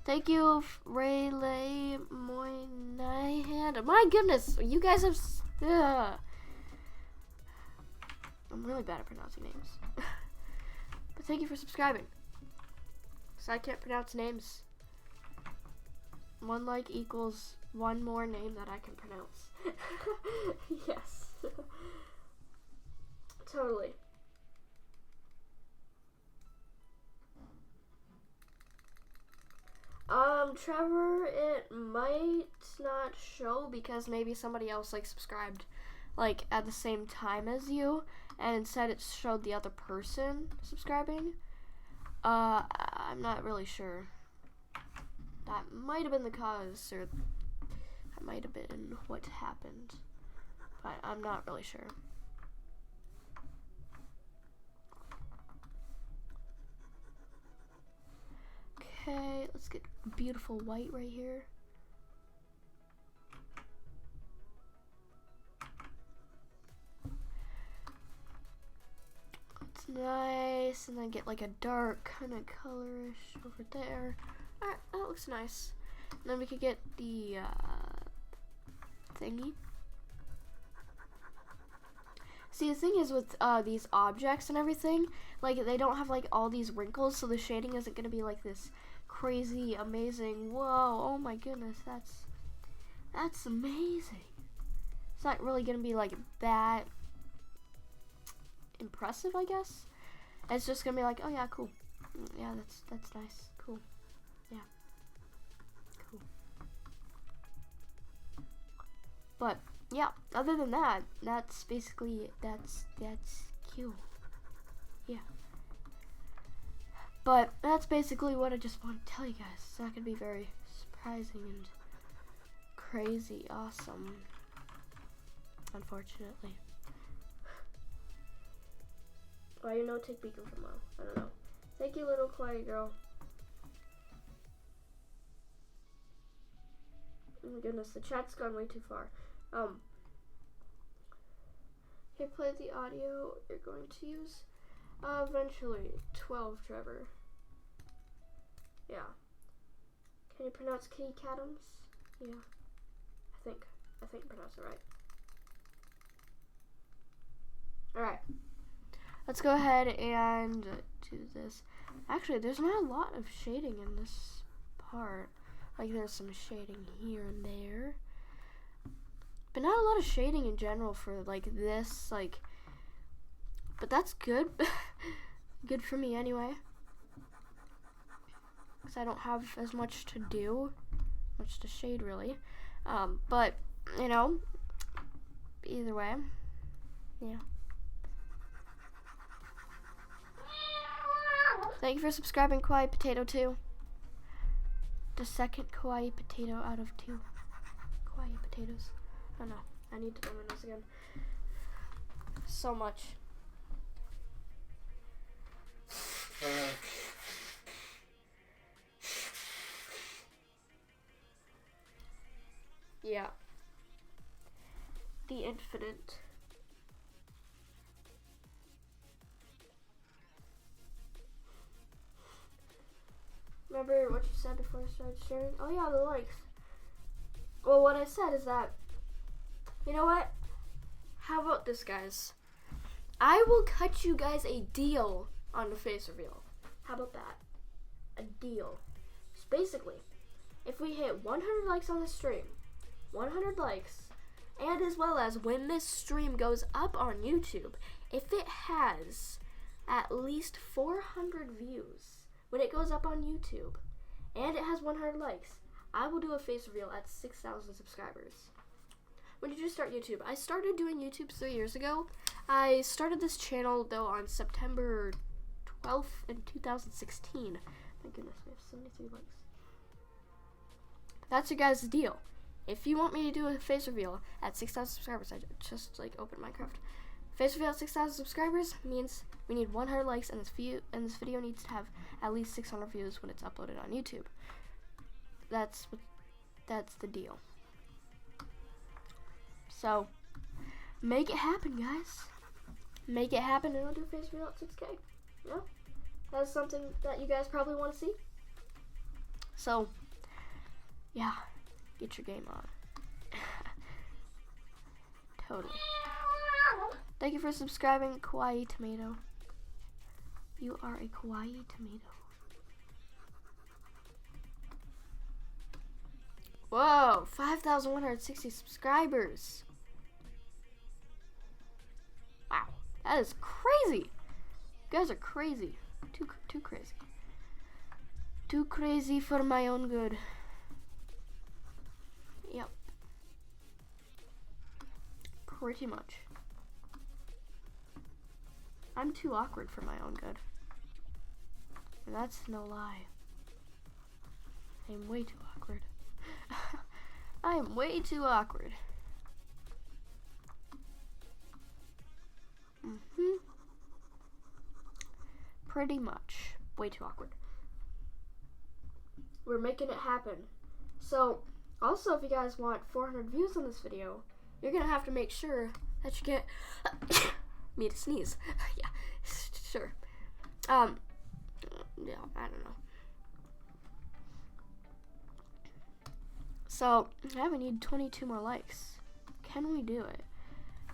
Thank you, Raylay Moynihan. My goodness, you guys have. I'm really bad at pronouncing names. But thank you for subscribing. So I can't pronounce names. 1 like equals 1 more name that I can pronounce. Yes. Totally. Trevor, it might not show because maybe somebody else like subscribed like at the same time as you, and instead it showed the other person subscribing. I'm not really sure. That might have been the cause, or that might have been what happened, but I'm not really sure. Okay, let's get beautiful white right here. It's nice, and then get like a dark kind of colorish over there. Alright, that looks nice. And then we could get the thingy. See, the thing is with these objects and everything, like they don't have like all these wrinkles, so the shading isn't gonna be like this crazy, amazing. Whoa! Oh my goodness, that's amazing. It's not really gonna be like that impressive, I guess. It's just gonna be like, oh yeah, cool. Yeah, that's nice. Cool. Yeah. Cool. But yeah, other than that, that's basically that's cute. Yeah. But that's basically what I just want to tell you guys. It's not gonna be very surprising and crazy awesome, unfortunately. Why you no take beacon from Mo? I don't know. Thank you, little quiet girl. Oh my goodness, the chat's gone way too far. Here, play the audio you're going to use. Eventually, 12, Trevor. Yeah. Can you pronounce Kitty Catums? Yeah. I think I pronounced it right. Alright. Let's go ahead and do this. Actually, there's not a lot of shading in this part. Like, there's some shading here and there. But not a lot of shading in general for, like, this, like... But that's good. Good for me, anyway. Because I don't have as much to do. Much to shade, really. But, you know, either way. Yeah. Thank you for subscribing, Kawaii Potato 2. The second Kawaii Potato out of 2 Kawaii Potatoes. Oh no, I need to do my nose again. So much. Yeah. The infinite. remember what you said before I started sharing? Oh yeah, the likes. Well, what I said is that, you know what? How about this, guys? I will cut you guys a deal on the face reveal. How about that? A deal. So basically, if we hit 100 likes on the stream, 100 likes, and as well as when this stream goes up on YouTube, if it has at least 400 views when it goes up on YouTube, and it has 100 likes, I will do a face reveal at 6,000 subscribers. When did you start YouTube? I started doing YouTube 3 years ago. I started this channel, though, on September 12th in 2016. My goodness, we have 73 likes. That's your guys' deal. If you want me to do a face reveal at 6,000 subscribers, I just like opened Minecraft. Face reveal at 6,000 subscribers means we need 100 likes, and this video needs to have at least 600 views when it's uploaded on YouTube. That's the deal. So, make it happen, guys. Make it happen, and I'll do a face reveal at 6K. Yeah, that's something that you guys probably want to see. So, yeah, get your game on. Totally. Thank you for subscribing, Kawaii Tomato. You are a kawaii tomato. Whoa, 5,160 subscribers. Wow, that is crazy. You guys are crazy. Too crazy. Too crazy for my own good. Yep. Pretty much. I'm too awkward for my own good. And that's no lie. I'm way too awkward. I am way too awkward. Pretty much. Way too awkward. We're making it happen. So, also if you guys want 400 views on this video, you're gonna have to make sure that you get me to sneeze. Yeah, sure. Yeah, I don't know. So, now we need 22 more likes. Can we do it?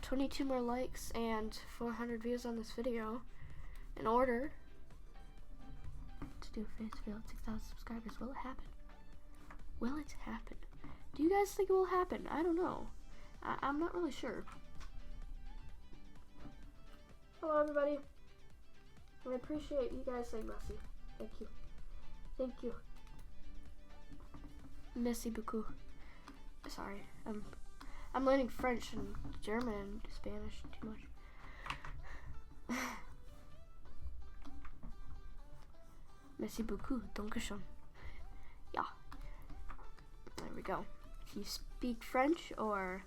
22 more likes and 400 views on this video in order to do a face reveal at 6,000 subscribers. Will it happen? Will it happen? Do you guys think it will happen? I don't know. I'm not really sure. Hello, everybody. I appreciate you guys saying merci. Thank you. Thank you. Merci beaucoup. Sorry, I'm learning French and German and Spanish too much. Merci beaucoup. Dankeschön. Yeah. There we go. If you speak French or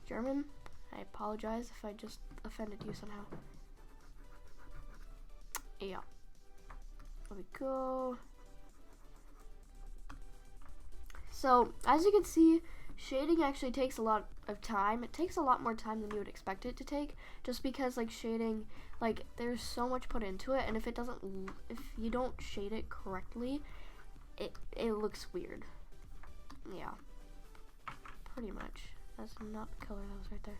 German, I apologize if I just offended you somehow. Yeah. There we go. So, as you can see, shading actually takes a lot of time. It takes a lot more time than you would expect it to take, just because like shading, like there's so much put into it, and if you don't shade it correctly, it looks weird. Yeah. Pretty much. That's not the color that was right there.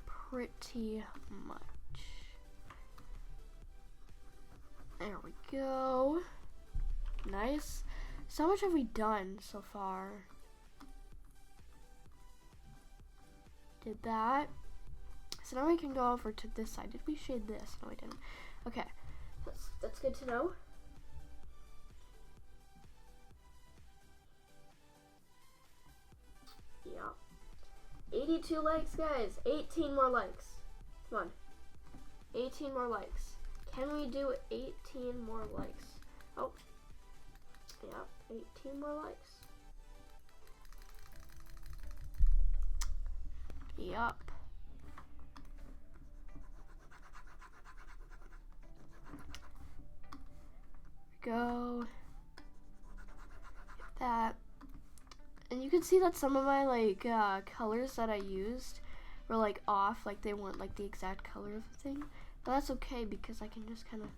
Pretty much. There we go. Nice. So how much have we done so far? Did that. So now we can go over to this side. Did we shade this? No, we didn't. Okay. That's good to know. Yeah. 82 likes, guys. 18 more likes. Come on. 18 more likes. Can we do 18 more likes? Oh. Yeah, 18 more likes. Yup. Go. Get that. And you can see that some of my like colors that I used were like off, like they weren't like the exact color of the thing. But that's okay because I can just kind of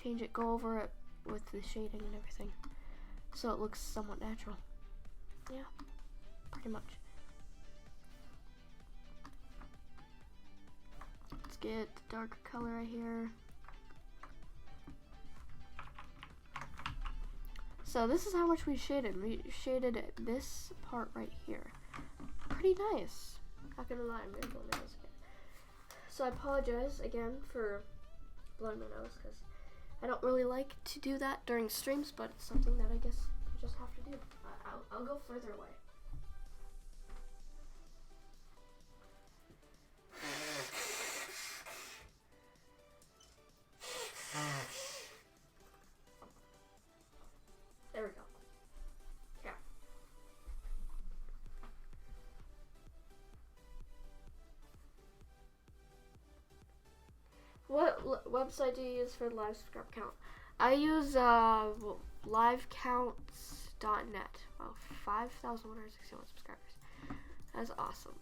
change it, go over it with the shading and everything, so it looks somewhat natural. Yeah, pretty much. Let's get the darker color right here. So this is how much we shaded. We shaded this part right here. Pretty nice. Not gonna lie, I'm gonna blow my nose again. So I apologize again for blowing my nose, because I don't really like to do that during streams, but it's something that I guess I just have to do. I'll go further away. There we go. Yeah. What website do you use for the live subscriber count? I use livecounts.net. Wow, 5,161 subscribers. That's awesome.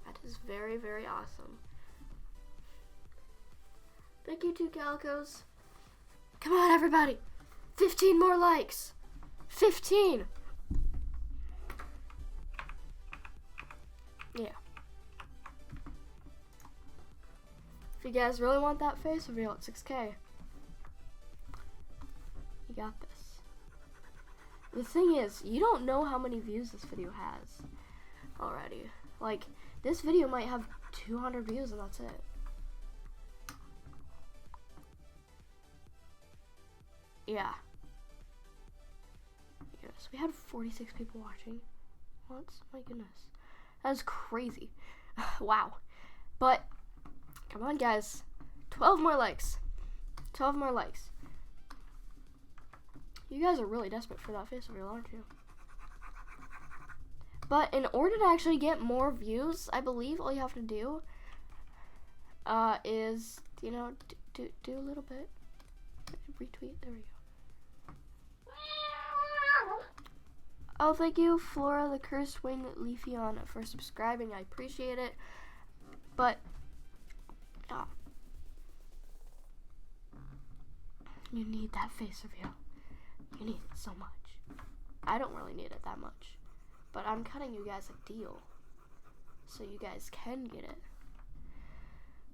That is very, very awesome. Thank you, 2 Calicos. Come on, everybody. 15 more likes. 15. Yeah. If you guys really want that face reveal at 6K, you got this. The thing is, you don't know how many views this video has already. Like, this video might have 200 views and that's it. Yeah. Yes, we had 46 people watching once. My goodness. That's crazy. Wow. But come on, guys. 12 more likes. 12 more likes. You guys are really desperate for that face reveal, aren't you? But in order to actually get more views, I believe all you have to do is, you know, do a little bit. Retweet. There we go. Oh, thank you, Flora the Cursed Wing Leafeon, for subscribing. I appreciate it. But you need that face reveal. You need it so much. I don't really need it that much, but I'm cutting you guys a deal so you guys can get it.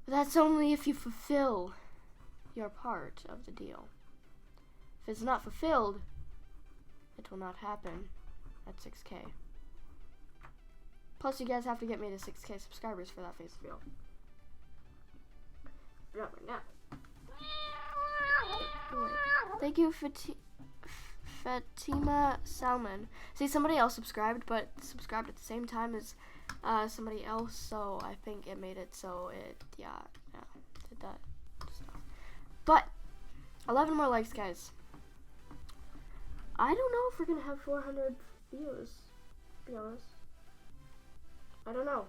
But that's only if you fulfill your part of the deal. If it's not fulfilled, it will not happen at 6K. Plus, you guys have to get me to 6K subscribers for that face reveal. Not right now. Wait. Thank you, Fatima Salmon. See, somebody else subscribed, but subscribed at the same time as somebody else, so I think it made it so it, yeah, did that stuff. But 11 more likes, guys. I don't know if we're gonna have 400 views, to be honest. I don't know.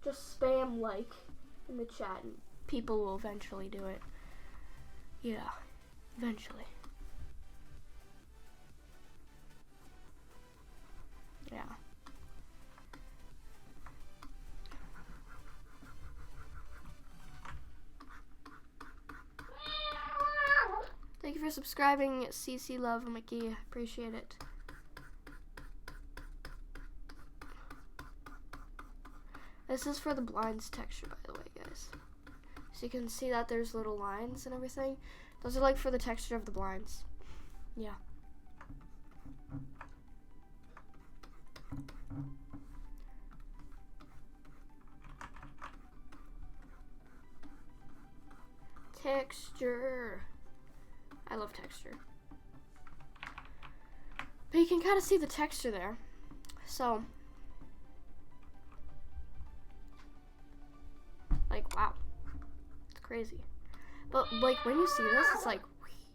Just spam like in the chat and people will eventually do it. Yeah, eventually. Yeah. Thank you for subscribing, CC Love Mickey. Appreciate it. This is for the blinds texture, by the way, guys. So you can see that there's little lines and everything. Those are like for the texture of the blinds. Yeah. Texture. I love texture. But you can kind of see the texture there. So, like, wow. It's crazy. But, like, when you see this, it's like, whee.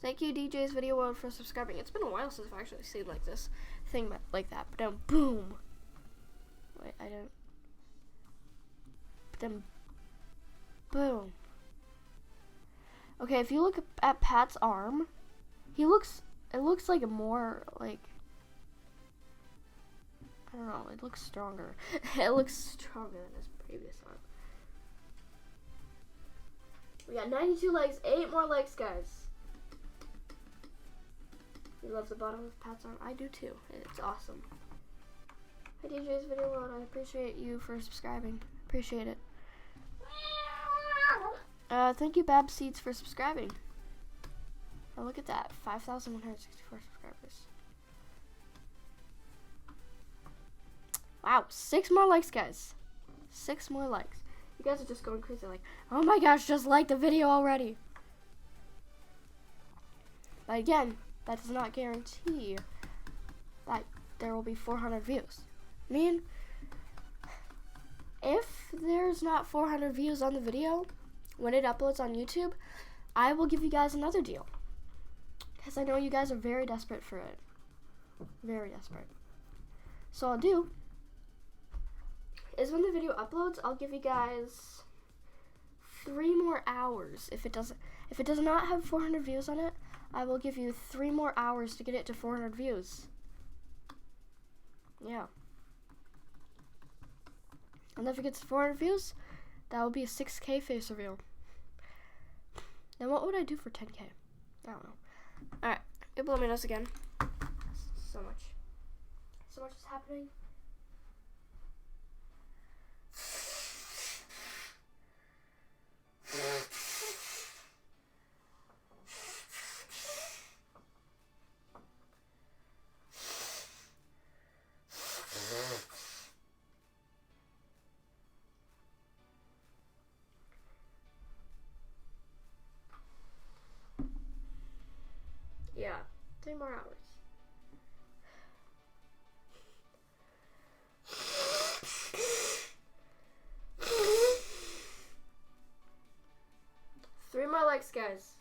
Thank you, DJ's Video World, for subscribing. It's been a while since I've actually seen, like, this thing like that. But then, boom. Wait, I don't. But then, boom. Okay, if you look at Pat's arm, it looks like a more, like, I don't know, it looks stronger. It looks stronger than his previous arm. We got 92 likes, 8 more likes, guys. You love the bottom of Pat's arm? I do too. It's awesome. Hi DJ's video world. I appreciate you for subscribing. Appreciate it. Thank you Bab Seeds for subscribing. Oh, look at that. 5,164 subscribers. Wow, 6 more likes, guys. 6 more likes. You guys are just going crazy like, oh my gosh, just like the video already. But again, that does not guarantee that there will be 400 views. I mean, if there's not 400 views on the video when it uploads on YouTube, I will give you guys another deal. Because I know you guys are very desperate for it. Very desperate. So I'll do is when the video uploads, I'll give you guys 3 more hours. If it does not have 400 views on it, I will give you 3 more hours to get it to 400 views. Yeah. And if it gets 400 views, that will be a 6K face reveal. Now what would I do for 10K? I don't know. Alright, people let me know again. So much is happening. Yeah, 3 more hours. Three more likes, guys.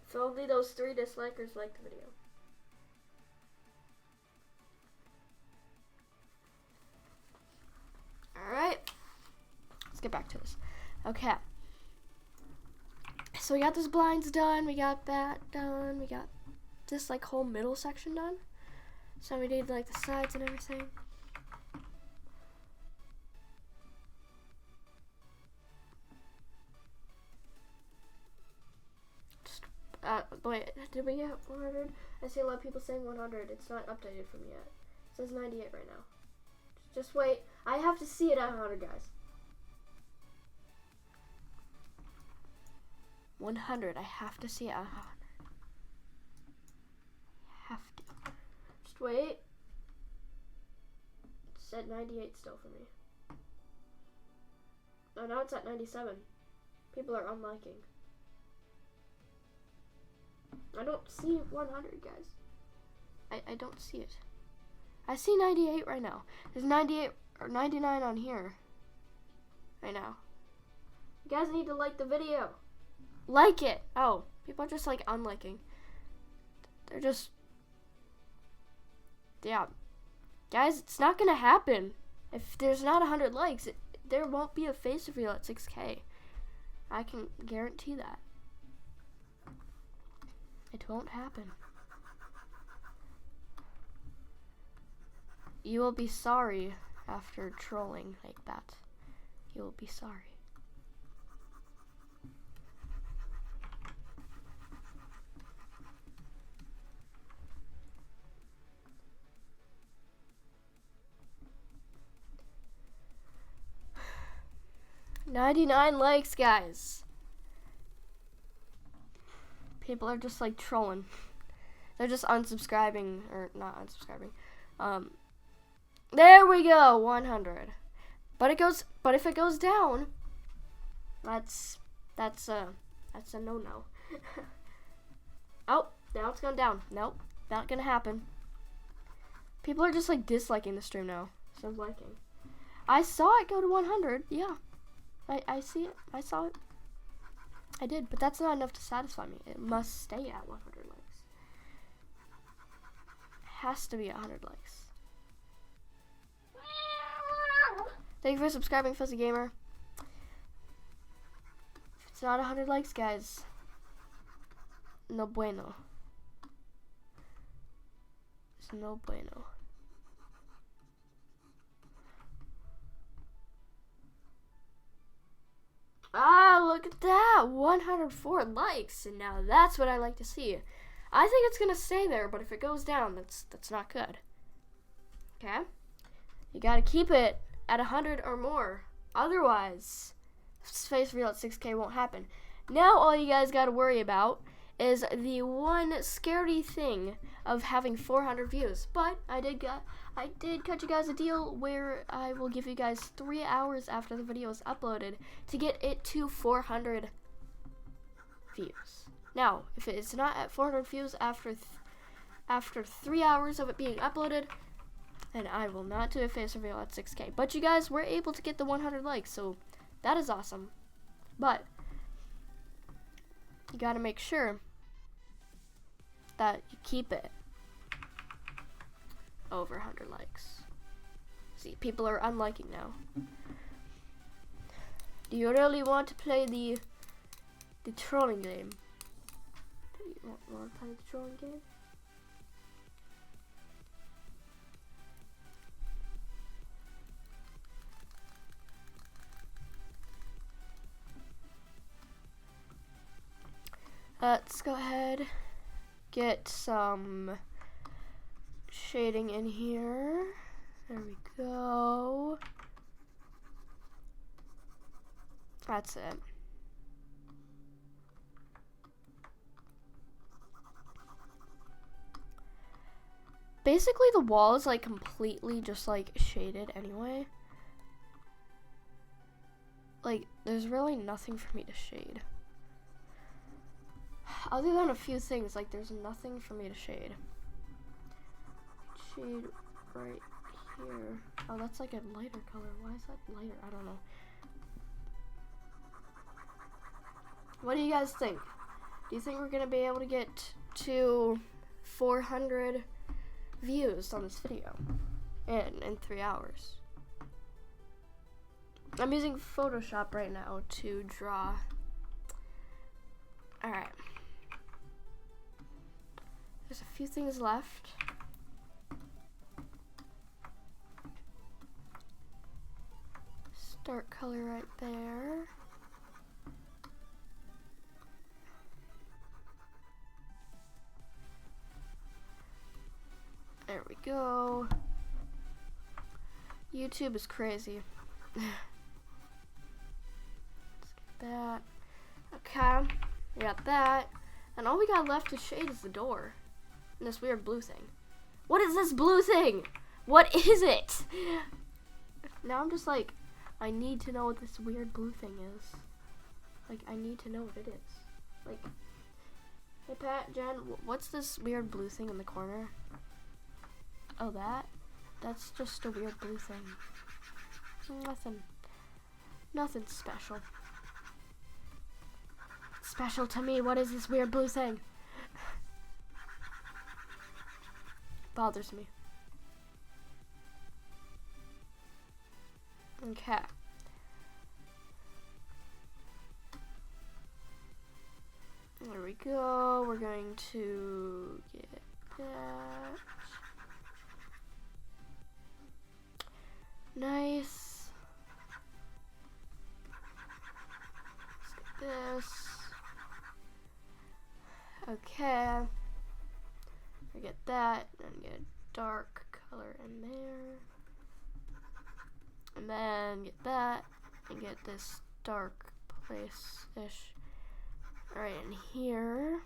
If only those 3 dislikers like the video. Alright. Let's get back to this. Okay. So we got those blinds done, we got that done, we got this like whole middle section done. So we did like the sides and everything. Wait, did we get 100? I see a lot of people saying 100. It's not updated for me yet. It says 98 right now. Just wait. I have to see it at 100, guys. 100. I have to see it at 100. I have to. Just wait. It's at 98 still for me. Oh, now it's at 97. People are unliking. I don't see 100, guys. I don't see it. I see 98 right now. There's 98 or 99 on here right now. You guys need to like the video. Like it. Oh, people are just like unliking. They're just, yeah. Guys, it's not gonna happen. If there's not 100 likes, there won't be a face reveal at 6K. I can guarantee that. It won't happen. You will be sorry after trolling like that. You will be sorry. $99 likes, guys. People are just like trolling. They're just unsubscribing, or not unsubscribing. There we go, 100. But if it goes down, that's a no-no. Oh, now it's gone down. Nope, not gonna happen. People are just like disliking the stream now instead of liking. I saw it go to 100. Yeah, I see it. I saw it. I did, but that's not enough to satisfy me. It must stay at 100 likes. It has to be 100 likes. Thank you for subscribing, Fuzzy Gamer. If it's not 100 likes, guys, no bueno. It's no bueno. Ah, look at that, 104 likes, and now that's what I like to see. I think it's gonna stay there, but if it goes down, that's not good. Okay, you gotta keep it at 100 or more. Otherwise, face reveal at 6K won't happen. Now all you guys gotta worry about is the one scary thing of having 400 views. But I did cut you guys a deal where I will give you guys 3 hours after the video is uploaded to get it to 400 views. Now, if it's not at 400 views after 3 hours of it being uploaded, then I will not do a face reveal at 6K. But you guys were able to get the 100 likes, so that is awesome. But you gotta make sure that you keep it over 100 likes. See, people are unliking now. Do you really want to play the trolling game? Do you want to play the trolling game? Let's go ahead, get some shading in here. There we go. That's it. Basically, the wall is like completely just like shaded anyway. Like, there's really nothing for me to shade. Other than a few things, like there's nothing for me to shade. Shade right here. Oh, that's like a lighter color. Why is that lighter? I don't know. What do you guys think? Do you think we're gonna be able to get to 400 views on this video in 3 hours? I'm using Photoshop right now to draw. Alright. There's a few things left. Start color right there. There we go. YouTube is crazy. Let's get that. Okay, we got that. And all we got left to shade is the door. And this weird blue thing. What is this blue thing? What is it? Now I'm just like, I need to know what this weird blue thing is. Like, I need to know what it is. Like, hey Pat, Jen, what's this weird blue thing in the corner? Oh, that's just a weird blue thing. Nothing special. Special to me, what is this weird blue thing? Bothers me. Okay. There we go. We're going to get that. Nice. Let's get this. Okay. I get that, and get a dark color in there. And then get that, and get this dark place-ish right in here.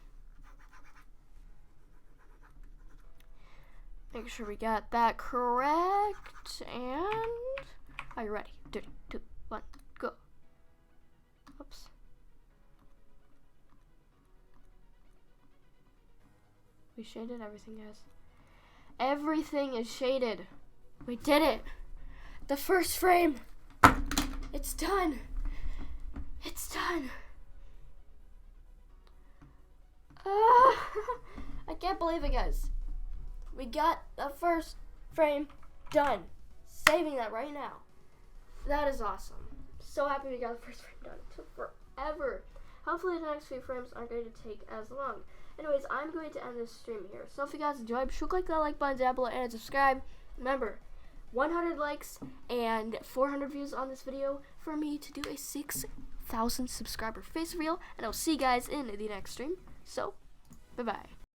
Make sure we got that correct, and are you ready? 3, 2, 1, go. Oops. We shaded everything, guys. Everything is shaded. We did it. The first frame. It's done. It's done. I can't believe it, guys. We got the first frame done. Saving that right now. That is awesome. So happy we got the first frame done. It took forever. Hopefully the next few frames aren't going to take as long. Anyways, I'm going to end this stream here. So if you guys enjoyed, be sure to click that like button down below and subscribe. Remember, 100 likes and 400 views on this video for me to do a 6,000 1,000 subscriber face reveal, and I'll see you guys in the next stream. So, bye bye.